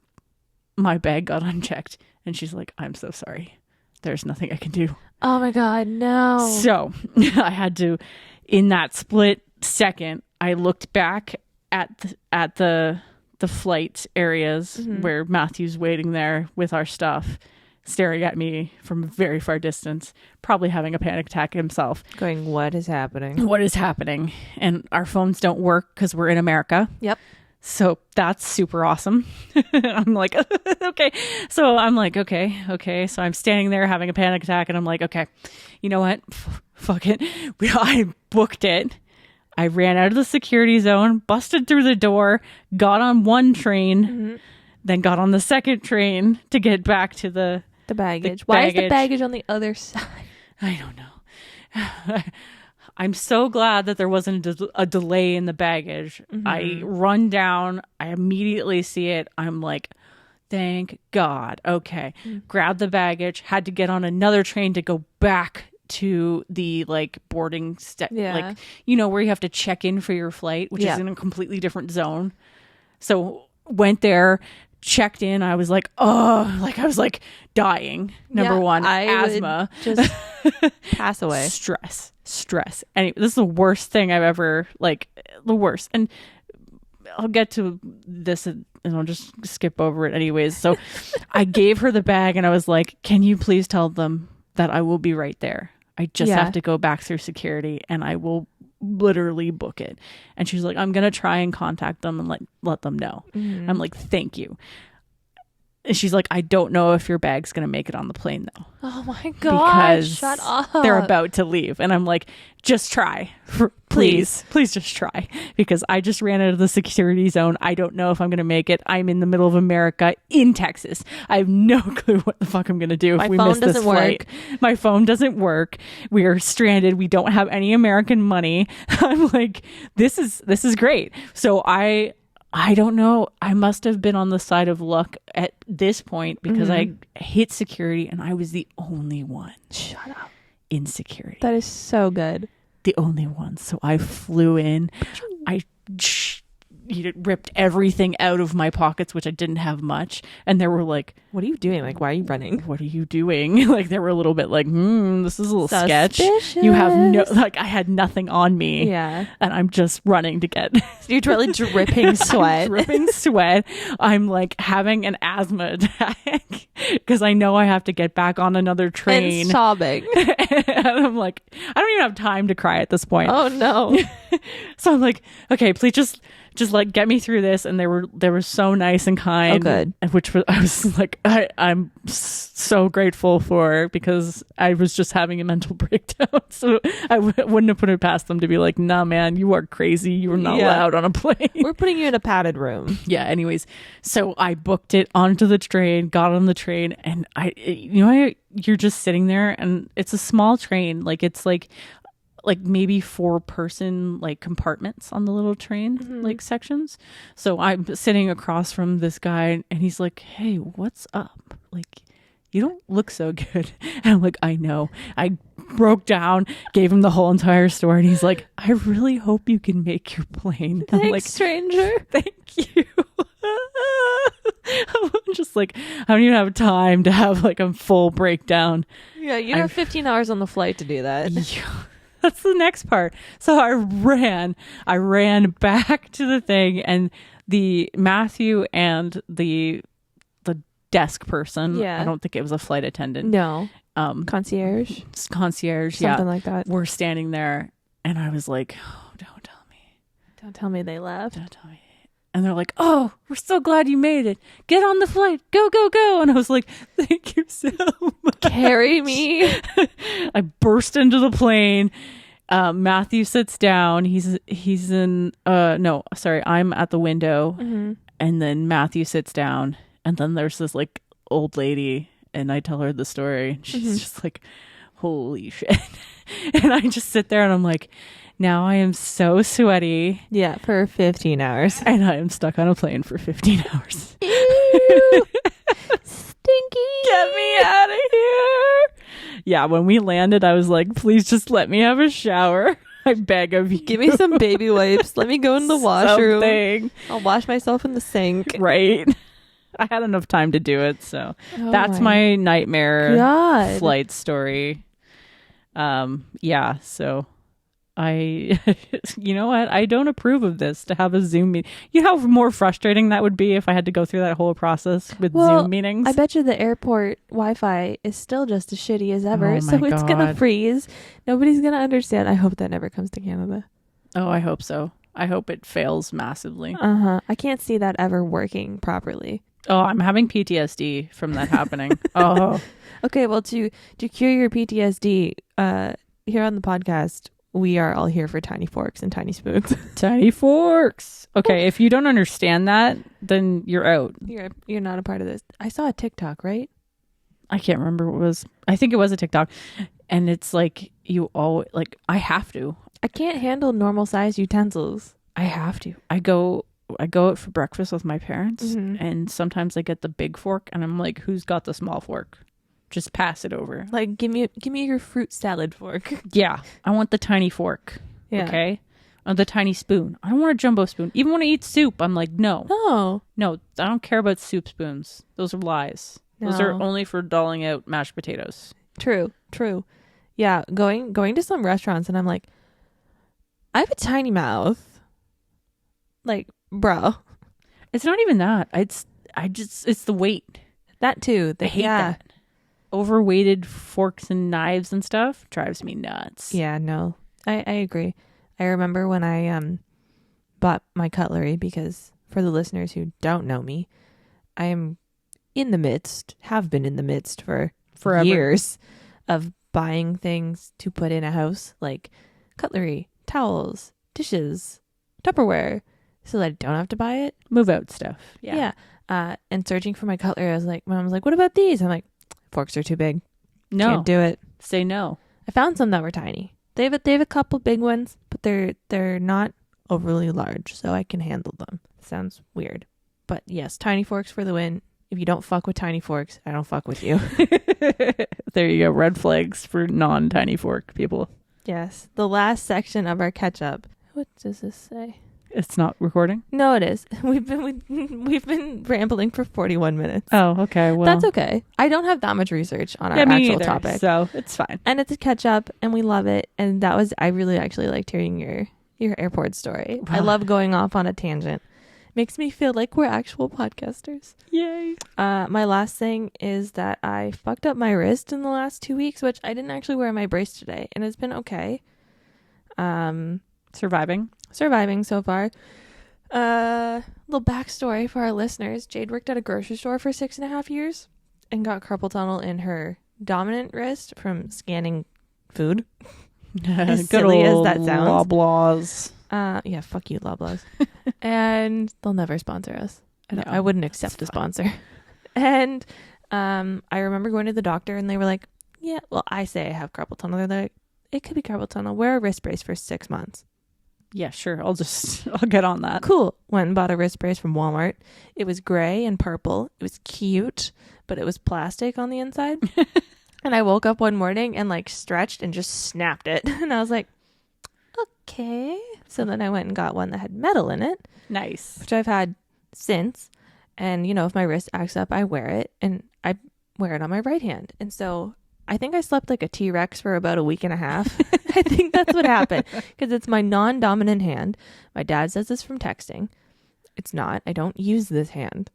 my bag got unchecked. And she's like, I'm so sorry. There's nothing I can do. Oh my God, no. So I had to, in that split second, I looked back at the flight areas where Matthew's waiting there with our stuff, staring at me from a very far distance, probably having a panic attack himself. Going, what is happening? What is happening? And our phones don't work because we're in America. Yep. So that's super awesome. I'm like, okay. So I'm like, okay. So I'm standing there having a panic attack and I'm like, okay, you know what? Fuck it. I booked it. I ran out of the security zone, busted through the door, got on one train, then got on the second train to get back to the baggage. Why is the baggage on the other side? I don't know. I'm so glad that there wasn't a delay in the baggage. I run down. I immediately see it. I'm like, thank God. Okay. Grab the baggage. Had to get on another train to go back to the like boarding like, you know, where you have to check in for your flight, which is in a completely different zone. So went there, checked in. I was like, oh, like I was like dying. Number one, asthma. Just pass away. Stress. Anyway, this is the worst thing I've ever, like, the worst. And I'll get to this and I'll just skip over it anyways. So I gave her the bag and I was like, can you please tell them that I will be right there? I just have to go back through security and I will literally book it. And she's like, I'm going to try and contact them and let them know. I'm like, thank you. And she's like, I don't know if your bag's going to make it on the plane though. Oh my God. Because shut up. They're about to leave. And I'm like, just try. Please just try. Because I just ran out of the security zone. I don't know if I'm going to make it. I'm in the middle of America in Texas. I have no clue what the fuck I'm going to do if we miss this flight. My phone doesn't work. We are stranded. We don't have any American money. I'm like, this is great. So I don't know. I must have been on the side of luck at this point because I hit security and I was the only one. Shut up. In security. That is so good. The only one. So I flew in. I ripped everything out of my pockets, which I didn't have much. And they were like, what are you doing? Like, why are you running? What are you doing? Like, they were a little bit like, this is a little Suspicious. sketch. You have no, like, I had nothing on me. Yeah. And I'm just running to get. You're totally dripping sweat. Dripping sweat. I'm like having an asthma attack because I know I have to get back on another train. And sobbing. And I'm like, I don't even have time to cry at this point. Oh, no. So I'm like, okay, please just just like get me through this. And they were so nice and kind. Oh, good. Which I was like, I'm so grateful for, because I was just having a mental breakdown. So I wouldn't have put it past them to be like, nah, man, you are crazy. You are not allowed on a plane. We're putting you in a padded room. Yeah. Anyways, so I booked it onto the train, got on the train, and you're just sitting there, and it's a small train. Like it's like maybe 4-person like compartments on the little train, like sections. So I'm sitting across from this guy, and he's like, hey, what's up? Like, you don't look so good. And I'm like, I know. I broke down, gave him the whole entire story, and he's like, I really hope you can make your plane. Thanks, I'm like, stranger. Thank you. I'm just like, I don't even have time to have like a full breakdown. Yeah, you have 15 hours on the flight to do that. Yeah. That's the next part. So I ran back to the thing, and the Matthew and the desk person. Yeah. I don't think it was a flight attendant. No. Concierge. Something like that. We're standing there, and I was like, oh, don't tell me. Don't tell me they left. Don't tell me. And they're like, oh, we're so glad you made it. Get on the flight. Go, go, go. And I was like, thank you so much. Carry me. I burst into the plane. Matthew sits down. He's in, no, sorry. I'm at the window. Mm-hmm. And then Matthew sits down. And then there's this like old lady. And I tell her the story. She's just like, holy shit. And I just sit there and I'm like, now I am so sweaty. Yeah, for 15 hours. And I am stuck on a plane for 15 hours. Ew. Stinky. Get me out of here. Yeah, when we landed, I was like, please just let me have a shower. I beg of you. Give me some baby wipes. Let me go in the washroom. Something. I'll wash myself in the sink. Right. I had enough time to do it, so that's my nightmare flight story. Yeah, so I, you know what? I don't approve of this, to have a Zoom meeting. You know how more frustrating that would be if I had to go through that whole process with Zoom meetings? I bet you the airport Wi-Fi is still just as shitty as ever. Oh so my it's going to freeze. Nobody's going to understand. I hope that never comes to Canada. Oh, I hope so. I hope it fails massively. I can't see that ever working properly. Oh, I'm having PTSD from that happening. Oh. Okay, well, to cure your PTSD, here on the podcast, we are all here for tiny forks and tiny spoons. Tiny forks. Okay, if you don't understand that, then you're out. You're not a part of this. I saw a TikTok, right? I can't remember what it was. I think it was a TikTok. And it's like, you always, like, I have to. I can't handle normal size utensils. I have to. I go out for breakfast with my parents, and sometimes I get the big fork, and I'm like, who's got the small fork? Just pass it over. Like, give me your fruit salad fork. Yeah, I want the tiny fork. Yeah. Okay, or the tiny spoon. I don't want a jumbo spoon. Even when I eat soup, I'm like, no, I don't care about soup spoons. Those are lies. No. Those are only for doling out mashed potatoes. True. Yeah, going to some restaurants, and I'm like, I have a tiny mouth. Like, bro, it's not even that. It's the weight. That too. I hate that. Overweighted forks and knives and stuff drives me nuts. Yeah, no, I agree. I remember when I bought my cutlery, because for the listeners who don't know me, I am have been in the midst for forever. Years of buying things to put in a house, like cutlery, towels, dishes, Tupperware, so that I don't have to buy it. Move out stuff. Yeah. And searching for my cutlery, I was like, my mom was like, what about these? I'm like, forks are too big. No. Can't do it. Say no. I found some that were tiny. They have a couple big ones, but they're not overly large, so I can handle them. Sounds weird. But yes, tiny forks for the win. If you don't fuck with tiny forks, I don't fuck with you. There you go. Red flags for non-tiny fork people. Yes. The last section of our catch-up. What does this say? It's not recording? No, it is. We've been rambling for 41 minutes. Oh, okay. Well, that's okay. I don't have that much research on our actual topic, so it's fine. And it's a catch up, and we love it. And I really actually liked hearing your airport story. Wow. I love going off on a tangent. Makes me feel like we're actual podcasters. Yay! My last thing is that I fucked up my wrist in the last 2 weeks, which I didn't actually wear my brace today, and it's been okay. Surviving so far. Little backstory for our listeners. Jade worked at a grocery store for 6.5 years and got carpal tunnel in her dominant wrist from scanning food. As Good silly as old that sounds. Loblaws. Yeah, fuck you, Loblaws. And they'll never sponsor us. No, I wouldn't accept a sponsor. And I remember going to the doctor and they were like, yeah, well, I say I have carpal tunnel. They're like, it could be carpal tunnel. Wear a wrist brace for 6 months. Yeah, sure. I'll get on that. Cool. Went and bought a wrist brace from Walmart. It was gray and purple. It was cute, but it was plastic on the inside. And I woke up one morning and like stretched and just snapped it. And I was like, okay. So then I went and got one that had metal in it. Nice. Which I've had since. And, you know, if my wrist acts up, I wear it. And I wear it on my right hand. And so I think I slept like a T-Rex for about a week and a half. I think that's what happened. Because it's my non-dominant hand. My dad says this from texting. It's not. I don't use this hand.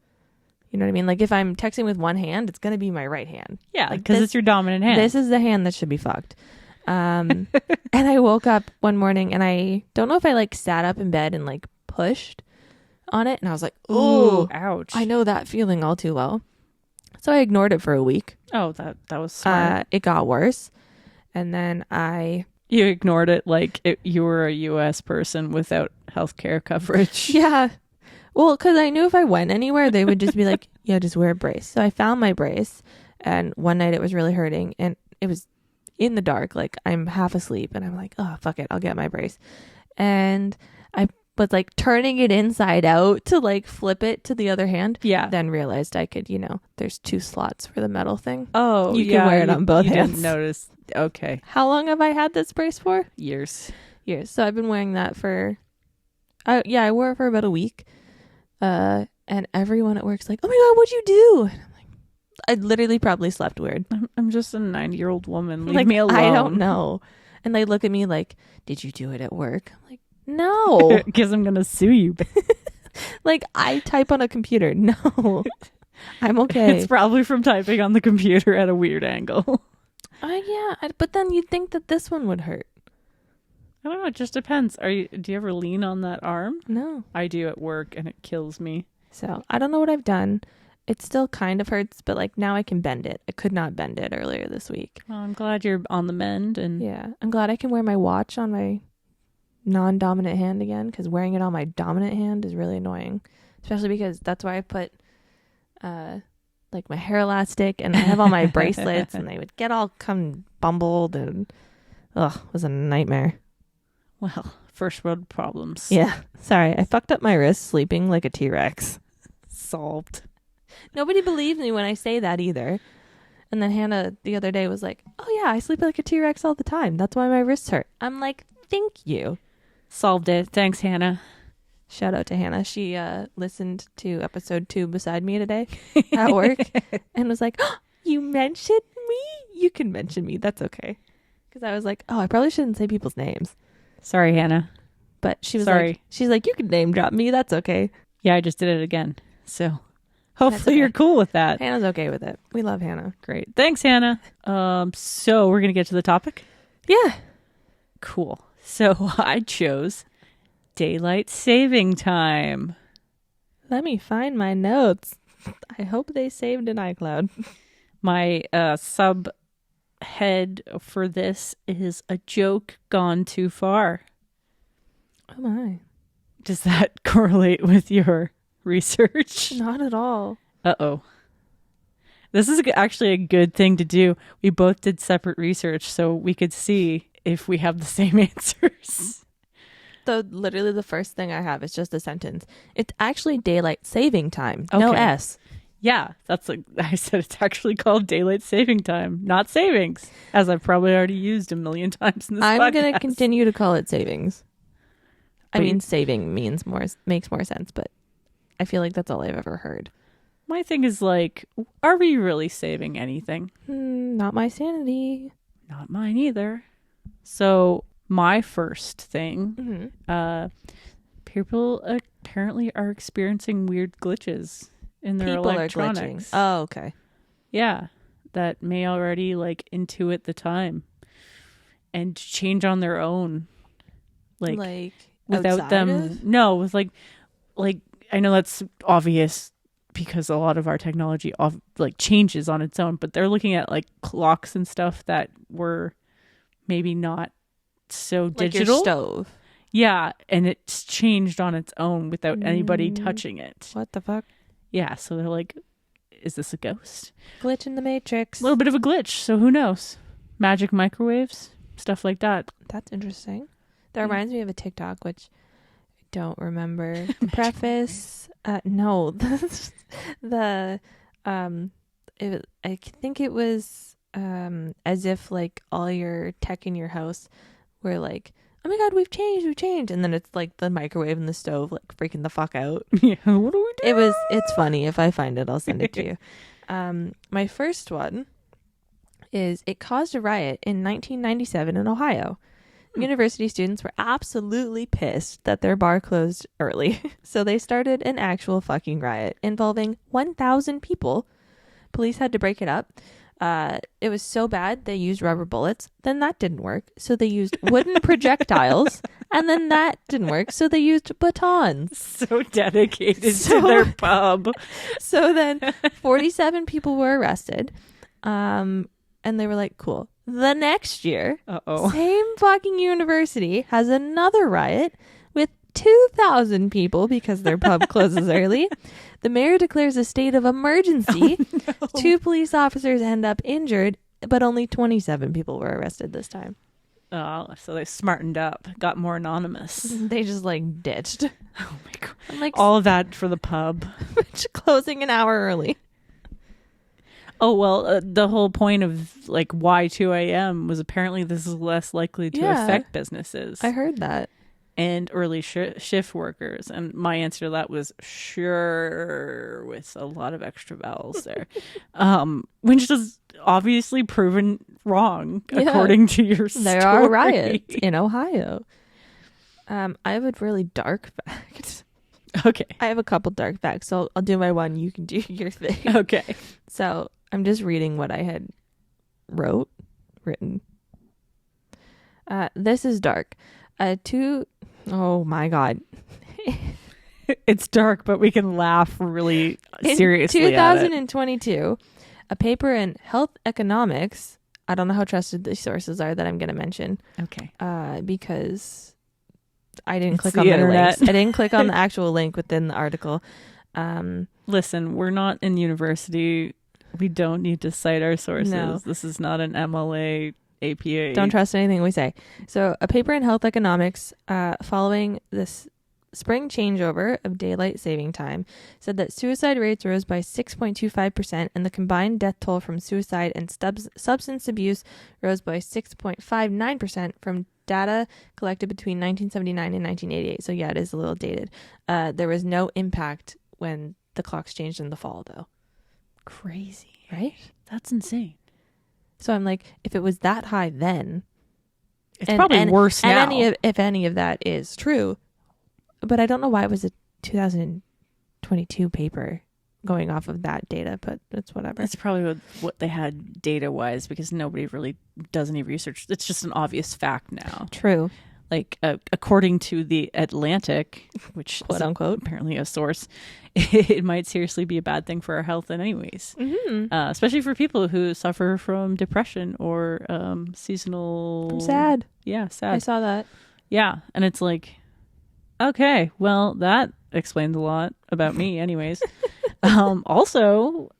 You know what I mean? Like if I'm texting with one hand, it's going to be my right hand. Yeah, like because it's your dominant hand. This is the hand that should be fucked. And I woke up one morning and I don't know if I like sat up in bed and like pushed on it. And I was like, ooh, ouch. I know that feeling all too well. So I ignored it for a week. Oh, that was smart. It got worse. And then You ignored it like you were a U.S. person without healthcare coverage. Yeah. Well, because I knew if I went anywhere, they would just be like, yeah, just wear a brace. So I found my brace. And one night it was really hurting. And it was in the dark. Like I'm half asleep. And I'm like, oh, fuck it. I'll get my brace. And I was like turning it inside out to like flip it to the other hand. Yeah. Then realized I could, there's 2 slots for the metal thing. Oh, you can wear it on both hands. Didn't notice. Okay. How long have I had this brace for? Years. So I've been wearing that for, I wore it for about a week. And everyone at work's like, oh my God, what'd you do? And I'm like, I literally probably slept weird. I'm just a 90-year-old woman. Leave like, me alone. I don't know. And they look at me like, did you do it at work? I'm like, no. Because I'm going to sue you. Like, I type on a computer. No. I'm okay. It's probably from typing on the computer at a weird angle. But then you'd think that this one would hurt. I don't know. It just depends. Do you ever lean on that arm? No. I do at work and it kills me. So I don't know what I've done. It still kind of hurts, but like now I can bend it. I could not bend it earlier this week. Well, I'm glad you're on the mend. And yeah, I'm glad I can wear my watch on my non-dominant hand again, because wearing it on my dominant hand is really annoying, especially because that's where I put like my hair elastic, and I have all my bracelets, and they would get all come bumbled, and it was a nightmare. Well, first world problems. Yeah. Sorry, I fucked up my wrist sleeping like a T-Rex. Solved. Nobody believes me when I say that either. And then Hannah the other day was like, oh yeah, I sleep like a T-Rex all the time. That's why my wrists hurt. I'm like, thank you. Solved it. Thanks, Hannah. Shout out to Hannah. She listened to episode 2 beside me today at work and was like, oh, you mentioned me? You can mention me. That's okay. Because I was like, oh, I probably shouldn't say people's names. Sorry, Hannah. But she was Sorry. like, she's like, you can name drop me. That's okay. Yeah, I just did it again. So hopefully you're cool with that. Hannah's okay with it. We love Hannah. Great. Thanks, Hannah. So we're going to get to the topic? Yeah. Cool. So I chose daylight saving time. Let me find my notes. I hope they saved in iCloud. My subhead for this is a joke gone too far. Oh my. Does that correlate with your research? Not at all. Uh-oh. This is actually a good thing to do. We both did separate research so we could see if we have the same answers. Literally the first thing I have is just a sentence. It's actually daylight saving time. Okay. No S. Yeah, I said it's actually called daylight saving time, not savings, as I've probably already used a million times in this podcast. I'm going to continue to call it savings. I mean, saving makes more sense, but I feel like that's all I've ever heard. My thing is like, are we really saving anything? Not my sanity. Not mine either. So my first thing, people apparently are experiencing weird glitches in their electronics. Oh, okay. Yeah, that may already like intuit the time and change on their own, like without them. Of? No, with like like, I know that's obvious because a lot of our technology like changes on its own, but they're looking at like clocks and stuff that were maybe not so digital. Like your stove. Yeah, and it's changed on its own without anybody touching it. What the fuck? Yeah, so they're like, is this a ghost? Glitch in the Matrix. A little bit of a glitch, so who knows? Magic microwaves, stuff like that. That's interesting. That reminds me of a TikTok, which I don't remember the preface. No, I think it was as if like all your tech in your house were like, oh my god, we've changed, and then it's like the microwave and the stove like freaking the fuck out. Yeah, what do we do? It's funny. If I find it, I'll send it to you. My first one is it caused a riot in 1997 in Ohio. University students were absolutely pissed that their bar closed early, so they started an actual fucking riot involving 1,000 people. Police had to break it up. It was so bad they used rubber bullets. Then that didn't work, so they used wooden projectiles. And then that didn't work, so they used batons. So dedicated to their pub. So then 47 people were arrested. And they were like, cool. The next year, same fucking university has another riot with 2,000 people because their pub closes early. The mayor declares a state of emergency. Oh, no. 2 police officers end up injured, but only 27 people were arrested this time. Oh, so they smartened up, got more anonymous. They just like ditched. Oh my god! I'm like, all of that for the pub, closing an hour early. Oh well, the whole point of like why 2 a.m. was apparently this is less likely to affect businesses. I heard that. And early shift workers. And my answer to that was sure, with a lot of extra vowels there. Which is obviously proven wrong, according to your story. There are riots in Ohio. I have a really dark fact. Okay. I have a couple dark facts, so I'll do my one. You can do your thing. Okay. So I'm just reading what I had written. This is dark. Oh my god. It's dark, but we can laugh really seriously. In 2022, a paper in Health Economics. I don't know how trusted these sources are that I'm going to mention. Okay. Because I didn't click on their links. I didn't click on the actual link within the article. Listen, we're not in university. We don't need to cite our sources. No. This is not an MLA APA. Don't trust anything we say. So a paper in Health Economics following this spring changeover of daylight saving time said that suicide rates rose by 6.25% and the combined death toll from suicide and substance abuse rose by 6.59% from data collected between 1979 and 1988. So yeah, it is a little dated. There was no impact when the clocks changed in the fall, though. Crazy, right? That's insane. So I'm like, if it was that high then, it's probably worse now. And if any of that is true, but I don't know why it was a 2022 paper going off of that data, but it's whatever. That's probably what they had data-wise, because nobody really does any research. It's just an obvious fact now. True. Like, according to the Atlantic, which quote unquote apparently a source, it might seriously be a bad thing for our health anyways. Mm-hmm. Especially for people who suffer from depression or seasonal... I'm sad. Yeah, sad. I saw that. Yeah, and it's like, okay, well, that explains a lot about me anyways. Also,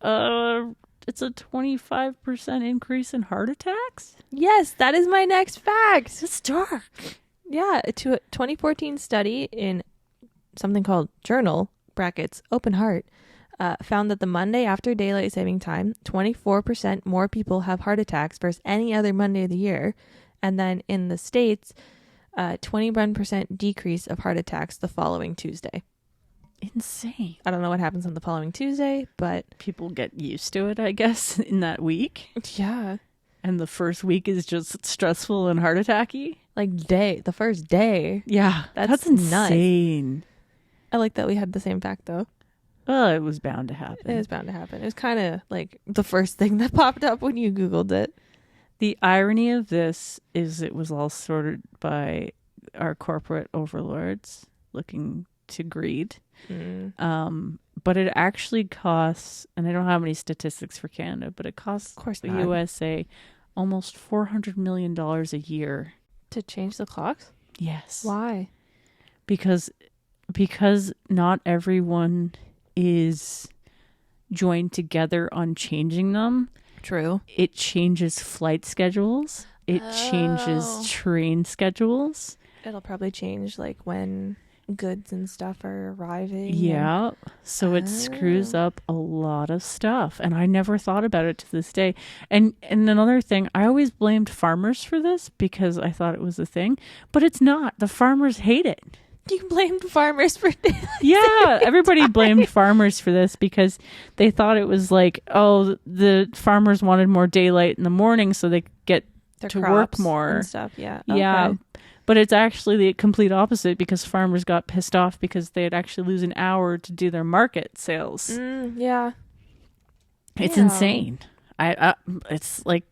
it's a 25% increase in heart attacks? Yes, that is my next fact. It's dark. Yeah, to a 2014 study in something called Journal, brackets, Open Heart, found that the Monday after daylight saving time, 24% more people have heart attacks versus any other Monday of the year. And then in the States, 21% decrease of heart attacks the following Tuesday. Insane. I don't know what happens on the following Tuesday, but people get used to it, I guess, in that week. Yeah. And the first week is just stressful and heart attacky. Like the first day. Yeah. That's insane. Nuts. I like that we had the same fact though. Well, it was bound to happen. It was bound to happen. It was kind of like the first thing that popped up when you Googled it. The irony of this is it was all sorted by our corporate overlords looking to greed. Mm. But it actually costs, and I don't have any statistics for Canada, but it costs Of course the not. USA almost $400 million a year. To change the clocks? Yes. Why? Because not everyone is joined together on changing them. True. It changes flight schedules. It changes train schedules. It'll probably change like when goods and stuff are arriving. Yeah. So it screws up a lot of stuff. And I never thought about it to this day. And another thing, I always blamed farmers for this because I thought it was a thing, but it's not. The farmers hate it. You blamed farmers for Yeah, everybody blamed farmers for this because they thought it was like, oh, the farmers wanted more daylight in the morning so they could get their to crops work more. and stuff. Yeah. Yeah. Okay. But it's actually the complete opposite because farmers got pissed off because they'd actually lose an hour to do their market sales. Yeah. It's Yeah. insane. It's like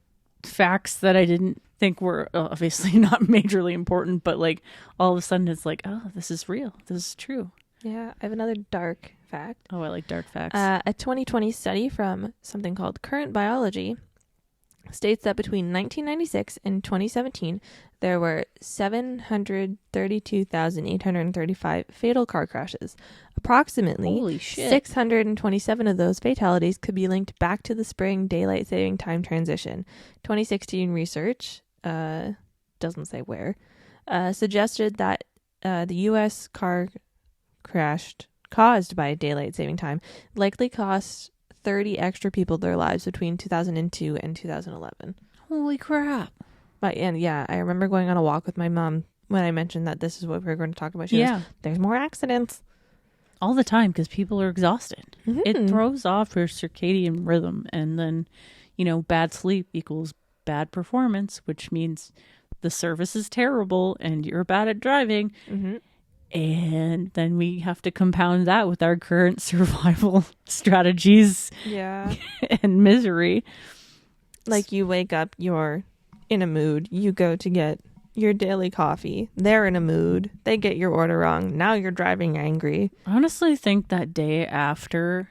facts that I didn't think were obviously not majorly important, but like all of a sudden it's like, oh, this is real. This is true. Yeah. I have another dark fact. Oh, I like dark facts. A 2020 study from something called Current Biology states that between 1996 and 2017, there were 732,835 fatal car crashes. Approximately Holy shit. 627 of those fatalities could be linked back to the spring daylight saving time transition. 2016 research, doesn't say where, suggested that the U.S. car crashed caused by daylight saving time likely cost 30 extra people their lives between 2002 and 2011. Holy crap. But and yeah, I remember going on a walk with my mom when I mentioned that this is what we were going to talk about. She goes, there's more accidents all the time because people are exhausted. Mm-hmm. It throws off your circadian rhythm, and then, bad sleep equals bad performance, which means the service is terrible and you're bad at driving. Mm-hmm. And then we have to compound that with our current survival strategies Yeah. and misery. Like you wake up, you're in a mood. You go to get your daily coffee. They're in a mood. They get your order wrong. Now you're driving angry. I honestly think that day after,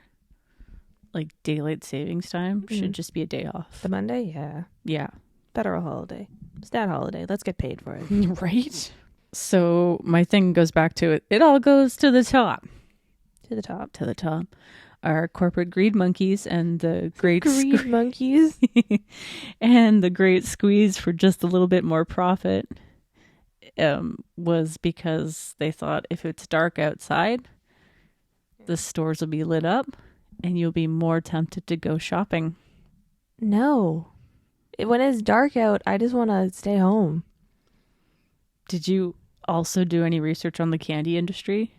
like, daylight savings time should just be a day off. The Monday? Yeah. Yeah. Federal holiday. Stat holiday. Let's get paid for it. Right? So my thing goes back to it. It all goes to the top. To the top. To the top. Our corporate greed monkeys and the great Greed monkeys. and the great squeeze for just a little bit more profit was because they thought if it's dark outside, the stores will be lit up and you'll be more tempted to go shopping. No. When it's dark out, I just want to stay home. Did you also do any research on the candy industry?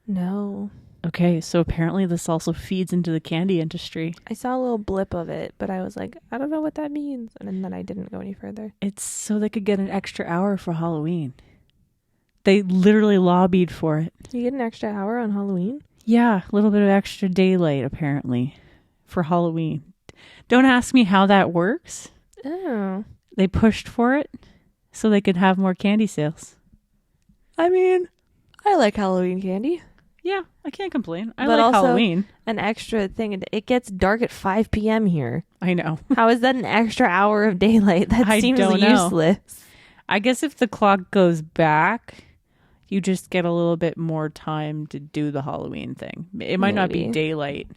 No. Okay, so apparently this also feeds into the candy industry. I saw a little blip of it, but I was like, I don't know what that means. And then I didn't go any further. It's so they could get an extra hour for Halloween. They literally lobbied for it. You get an extra hour on Halloween? Yeah, a little bit of extra daylight, apparently, for Halloween. Don't ask me how that works. Oh. They pushed for it so they could have more candy sales. I mean, I like Halloween candy. Yeah, I can't complain. I But like also, Halloween. An extra thing, it gets dark at 5 p.m. here. I know. How is that an extra hour of daylight? That I seems don't know. useless. I guess if the clock goes back, you just get a little bit more time to do the Halloween thing. It might not be Maybe. daylight.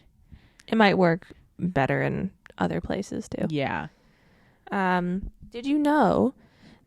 It might work better in other places too. Yeah. Did you know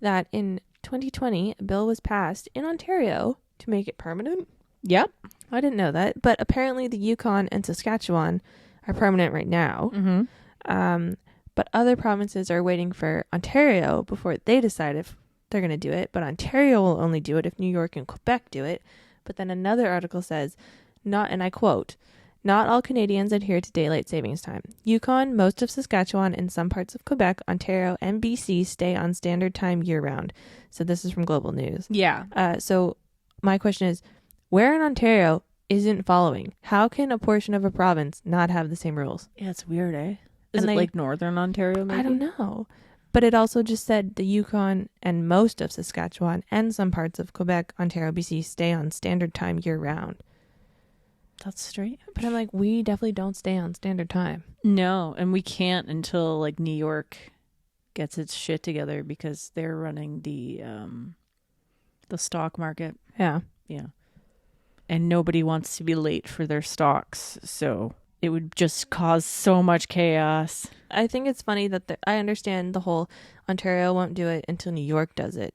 that in 2020 a bill was passed in Ontario to make it permanent? Yep. I didn't know that, but apparently the Yukon and Saskatchewan are permanent right now. Mm-hmm. But other provinces are waiting for Ontario before they decide if they're going to do it. But Ontario will only do it if New York and Quebec do it. But then another article says, not, and I quote, not all Canadians adhere to daylight savings time. Yukon, most of Saskatchewan, and some parts of Quebec, Ontario, and BC stay on standard time year-round. So this is from Global News. Yeah. So my question is, where in Ontario isn't following? How can a portion of a province not have the same rules? Yeah, it's weird, eh? Is And it they- like Northern Ontario, maybe? I don't know. But it also just said the Yukon and most of Saskatchewan and some parts of Quebec, Ontario, BC stay on standard time year round. That's strange. But I'm like, we definitely don't stay on standard time. No, and we can't until like New York gets its shit together because they're running the stock market. Yeah. Yeah. And nobody wants to be late for their stocks, so it would just cause so much chaos. I think it's funny that I understand the whole Ontario won't do it until New York does it.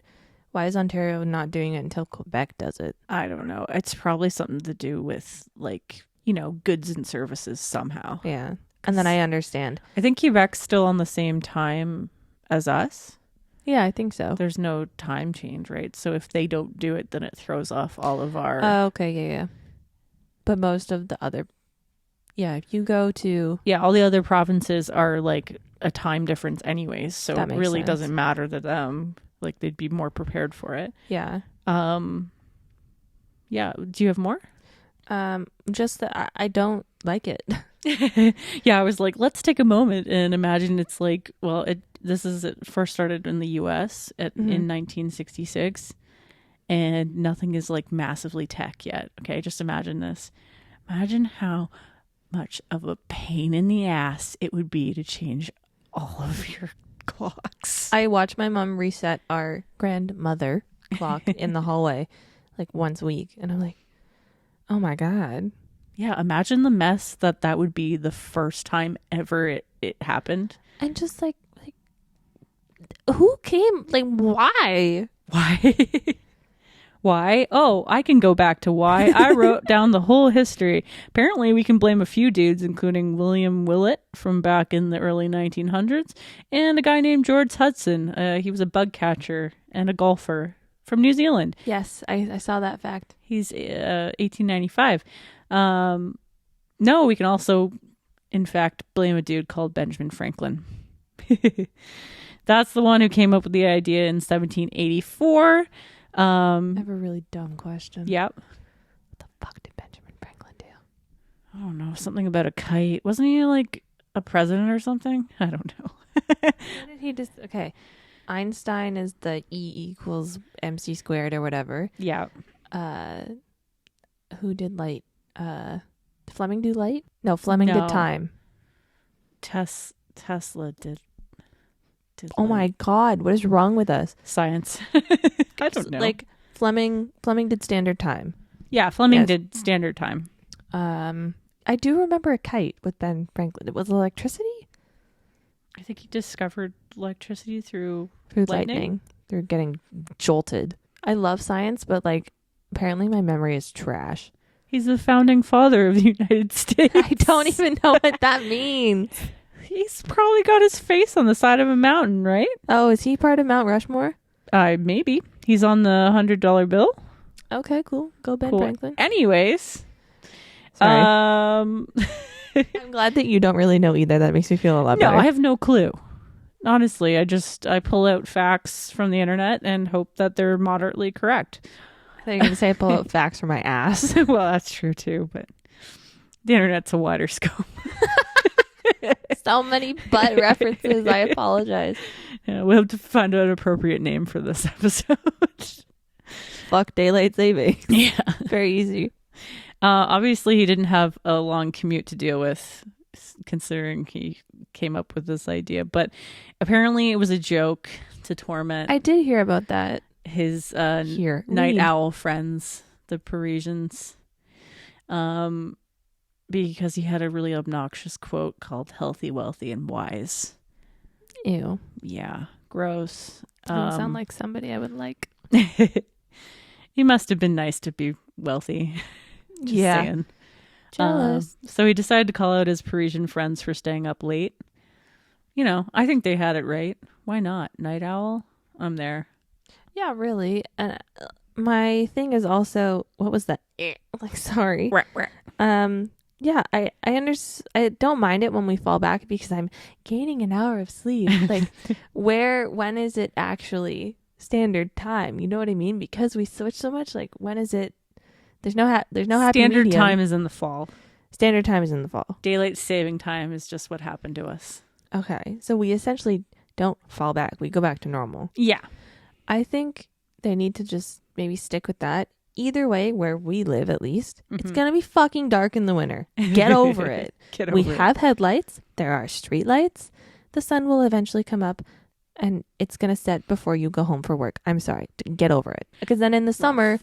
Why is Ontario not doing it until Quebec does it? I don't know. It's probably something to do with, like, you know, goods and services somehow. Yeah. And then I understand. I think Quebec's still on the same time as us. Yeah, I think so. There's no time change, right? So if they don't do it, then it throws off all of our... Oh, okay, yeah. But most of the other... Yeah, if you go to... Yeah, all the other provinces are, like, a time difference anyways, so it really doesn't matter to them. Like, they'd be more prepared for it. Yeah. Yeah, do you have more? Just that I don't like it. Yeah, I was like, let's take a moment and imagine it's like, well, it first started in the US in 1966, and nothing is like massively tech yet. Okay, just imagine this. Imagine how much of a pain in the ass it would be to change all of your clocks. I watch my mom reset our grandmother clock in the hallway like once a week, and I'm like, oh my God. Yeah, imagine the mess that would be the first time ever it happened. And just like who came? Like, why? Why? Oh, I can go back to why. I wrote down the whole history. Apparently, we can blame a few dudes, including William Willett from back in the early 1900s, and a guy named George Hudson. He was a bug catcher and a golfer from New Zealand. Yes, I saw that fact. He's 1895. No, we can also, in fact, blame a dude called Benjamin Franklin. That's the one who came up with the idea in 1784. I have a really dumb question. Yep. What the fuck did Benjamin Franklin do? I don't know. Something about a kite. Wasn't he like a president or something? I don't know. What did he just... Okay. Einstein is the E equals MC squared or whatever. Yeah. Who did light? Fleming do light? No, Fleming did time. Tesla did Oh light. my God, what is wrong with us? Science. I don't know. Like Fleming did standard time. Yeah, Fleming did standard time. I do remember a kite with Ben Franklin. It was electricity? I think he discovered electricity through lightning. Through getting jolted. I love science, but like apparently my memory is trash. He's the founding father of the United States. I don't even know what that means. He's probably got his face on the side of a mountain, right? Oh, is he part of Mount Rushmore? Maybe. He's on the $100 bill. Okay, cool. Go Ben Franklin. Anyways. Sorry. I'm glad that you don't really know either. That makes me feel a lot better. No, I have no clue. Honestly, I pull out facts from the internet and hope that they're moderately correct. I think you're going to say I pull out facts from my ass. Well, that's true too, but the internet's a wider scope. So many butt references. I apologize. Yeah, we'll have to find an appropriate name for this episode. Fuck daylight saving. Yeah. Very easy. Obviously, he didn't have a long commute to deal with, considering he came up with this idea. But apparently, it was a joke to torment. I did hear about that. His night owl friends, the Parisians. Because he had a really obnoxious quote called "healthy, wealthy, and wise." Ew. Yeah, gross. Doesn't sound like somebody I would like. He must have been nice to be wealthy. Just saying. Jealous. So he decided to call out his Parisian friends for staying up late. You know, I think they had it right. Why not? Night owl? I'm there. Yeah, really. And my thing is also, what was that? Like, sorry. Yeah, I don't mind it when we fall back because I'm gaining an hour of sleep. Like, when is it actually standard time? You know what I mean? Because we switch so much. Like, when is it? There's no happy Standard medium. time is in the fall. Standard time is in the fall. Daylight saving time is just what happened to us. Okay, so we essentially don't fall back. We go back to normal. Yeah. I think they need to just maybe stick with that. Either way, where we live at least, it's going to be fucking dark in the winter. Get over it. We have headlights. There are street lights. The sun will eventually come up and it's going to set before you go home for work. I'm sorry. Get over it. Because then in the summer,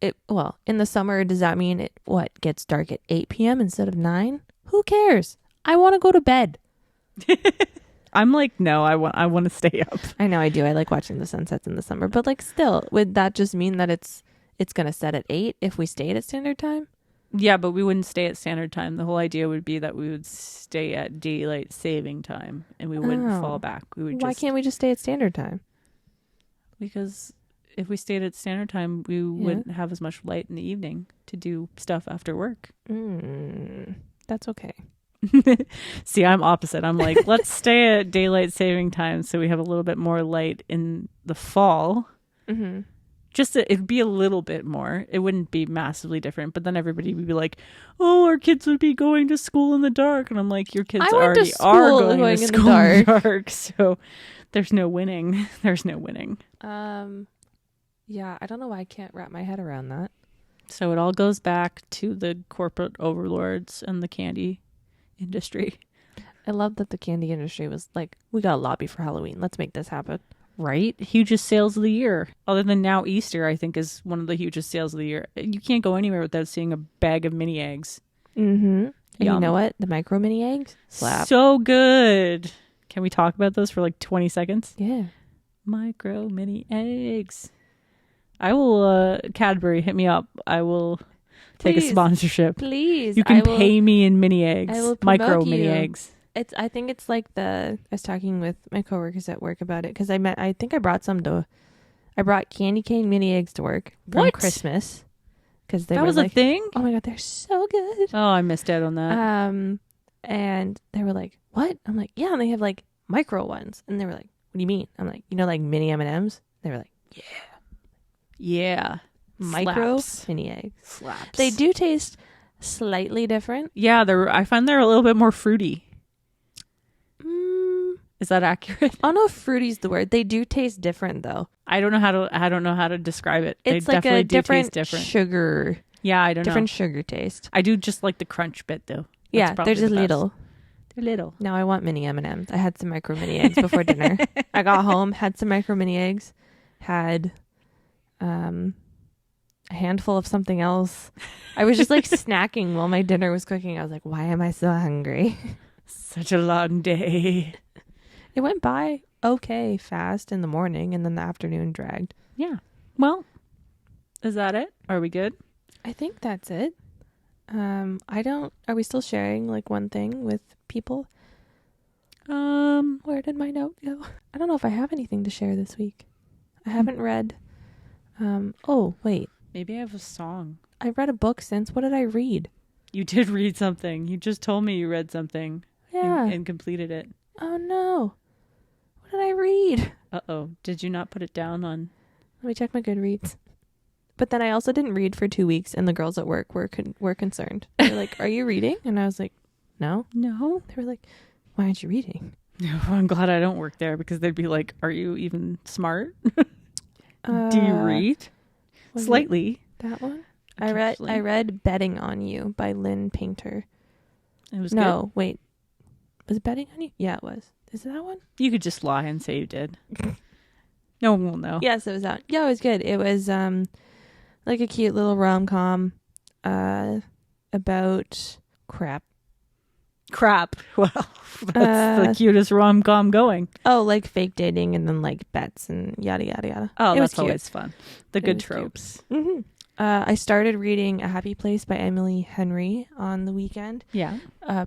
does that mean it gets dark at 8 p.m. instead of 9? Who cares? I want to go to bed. I'm like, no, I want to stay up. I know I do. I like watching the sunsets in the summer, but like still, would that just mean that it's going to set at 8 if we stayed at standard time? Yeah, but we wouldn't stay at standard time. The whole idea would be that we would stay at daylight saving time and we wouldn't fall back. Why can't we just stay at standard time? Because if we stayed at standard time, we wouldn't have as much light in the evening to do stuff after work. That's okay. See, I'm opposite. I'm like, let's stay at daylight saving time so we have a little bit more light in the fall. Mm-hmm. It'd be a little bit more. It wouldn't be massively different, but then everybody would be like, oh, our kids would be going to school in the dark. And I'm like, your kids already are going to school in the dark. So there's no winning. There's no winning. Yeah, I don't know why I can't wrap my head around that. So it all goes back to the corporate overlords and the candy industry. I love that the candy industry was like, we got a lobby for Halloween. Let's make this happen. Right? Hugest sales of the year. Other than now Easter, I think, is one of the hugest sales of the year. You can't go anywhere without seeing a bag of mini eggs. Mm-hmm. And you know what? The micro mini eggs? Slap. So good. Can we talk about those for like 20 seconds? Yeah. Micro mini eggs. I will, Cadbury, hit me up. I will take a sponsorship. Please. You can pay me in mini eggs. I will micro mini eggs. I think it's like I was talking with my coworkers at work about it because I brought candy cane mini eggs to work for Christmas because that was a thing. Oh my God, they're so good. Oh, I missed out on that. And they were like, "What?" I'm like, "Yeah," and they have like micro ones, and they were like, "What do you mean?" I'm like, like mini M&Ms. They were like, "Yeah, micro slaps. Mini eggs slaps." They do taste slightly different. Yeah, I find they're a little bit more fruity. Is that accurate? I don't know if fruity's the word. They do taste different though. I don't know how to describe it. It's they like definitely a different, taste different sugar. Yeah, I don't know. Different sugar taste. I do just like the crunch bit though. They're just little. They're little. Now I want mini M&Ms. I had some micro mini eggs before dinner. I got home, had some micro mini eggs, had a handful of something else. I was just like snacking while my dinner was cooking. I was like, why am I so hungry? Such a long day. It went by okay fast in the morning and then the afternoon dragged. Yeah. Well, is that it? Are we good? I think that's it. Are we still sharing like one thing with people? Where did my note go? I don't know if I have anything to share this week. I haven't read. Oh, wait. Maybe I have a song. I read a book since. What did I read? You did read something. You just told me you read something. Yeah. And completed it. Oh, no. What did I read? Uh-oh. Did you not put it down on... Let me check my Goodreads. But then I also didn't read for 2 weeks, and the girls at work were concerned. They were like, are you reading? And I was like, no. No. They were like, why aren't you reading? No, I'm glad I don't work there because they'd be like, are you even smart? Do you read? Slightly. That one? I read Betting on You by Lynn Painter. It was No, good. wait. Was it Betting on You? Yeah, it was. Is it that one? You could just lie and say you did. No one will know. Yes, it was that. Yeah, it was good. It was like a cute little rom-com about crap. Well, that's the cutest rom-com going. Oh, like fake dating and then like bets and yada yada yada. Oh, that's always fun. The good tropes. Mm-hmm. I started reading A Happy Place by Emily Henry on the weekend. Yeah.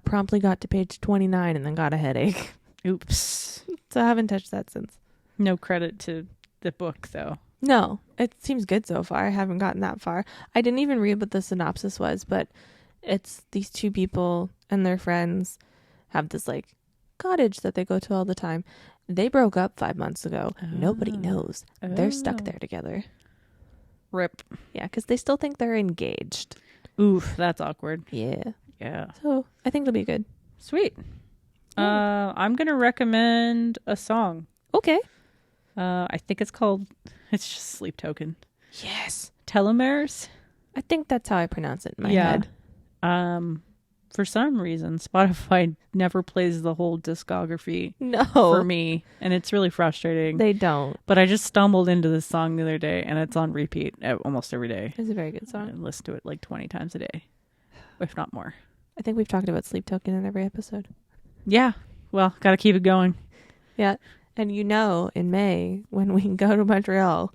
Promptly got to page 29 and then got a headache. Oops. So I haven't touched that since. No credit to the book, though. No, it seems good so far. I haven't gotten that far. I didn't even read what the synopsis was, but it's these two people and their friends have this like cottage that they go to all the time. They broke up 5 months ago. Oh. Nobody knows. Oh. They're stuck there together. Rip. Yeah, because they still think they're engaged. Oof, that's awkward. Yeah. Yeah. So I think it'll be good. Sweet. I'm gonna recommend a song. Okay. I think it's just Sleep Token. Yes. Telomeres. I think that's how I pronounce it in my head. For some reason, Spotify never plays the whole discography No. for me, and it's really frustrating. They don't. But I just stumbled into this song the other day, and it's on repeat almost every day. It's a very good song. I listen to it like 20 times a day, if not more. I think we've talked about Sleep Token in every episode. Yeah. Well, got to keep it going. Yeah. And in May, when we can go to Montreal,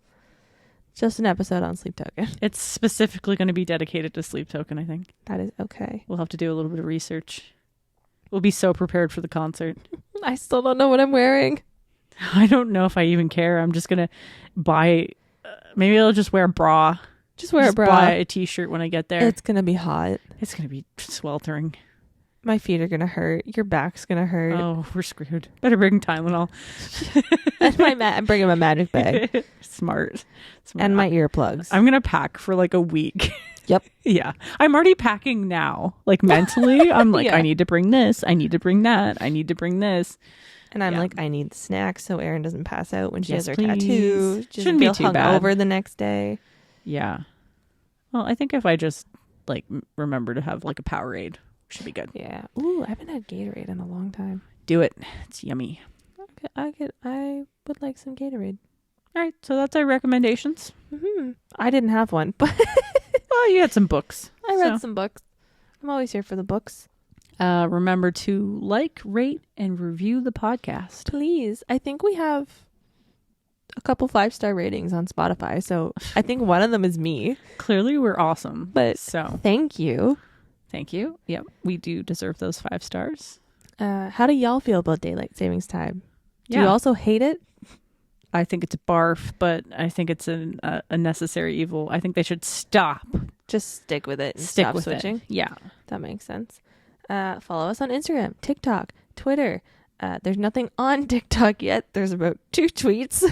just an episode on Sleep Token. It's specifically going to be dedicated to Sleep Token, I think. That is okay. We'll have to do a little bit of research. We'll be so prepared for the concert. I still don't know what I'm wearing. I don't know if I even care. I'm just going to buy... maybe I'll just wear a bra. Just wear a bra. Buy a t-shirt when I get there. It's going to be hot. It's going to be sweltering. My feet are going to hurt. Your back's going to hurt. Oh, we're screwed. Better bring Tylenol. And I'm bringing my magic bag. Smart. And my earplugs. I'm going to pack for like a week. Yep. Yeah. I'm already packing now. Like mentally, I'm like, Yeah. I need to bring this. I need to bring that. I need to bring this. And I'm Yeah. like, I need snacks so Erin doesn't pass out when she Yes, has her please. tattoo. She Shouldn't be doesn't too feel bad. hungover the next day. Yeah. Well, I think if I just like remember to have like a Powerade, should be good. Yeah. Ooh, I haven't had Gatorade in a long time. Do it. It's yummy. I would like some Gatorade. All right. So that's our recommendations. I didn't have one, but Well, you had some books. I read some books. I'm always here for the books. Remember to like, rate, and review the podcast. Please. I think we have a couple 5-star ratings on Spotify, so I think one of them is me. Clearly, we're awesome. But so thank you. thank you. Yep, we do deserve those 5 stars. How do y'all feel about daylight savings time? Do Yeah. you also hate it? I think it's a barf, but I think it's a necessary evil. I think they should stop. Just stick with it and Stick stop with switching. it. Yeah. That makes sense. Follow us on Instagram, TikTok, Twitter. There's nothing on TikTok yet. There's about 2 tweets.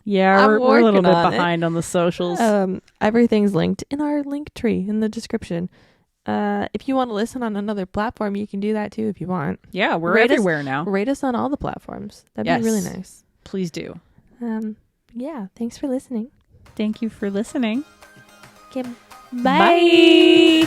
Yeah, I'm we're a little working bit on it. behind on the socials. Everything's linked in our link tree in the description. If you want to listen on another platform, you can do that too if you want. Yeah, we're rate us- everywhere now. Rate us on all the platforms. That'd Yes. be really nice. Please do. Yeah, thanks for listening. Thank you for listening. Okay, Bye.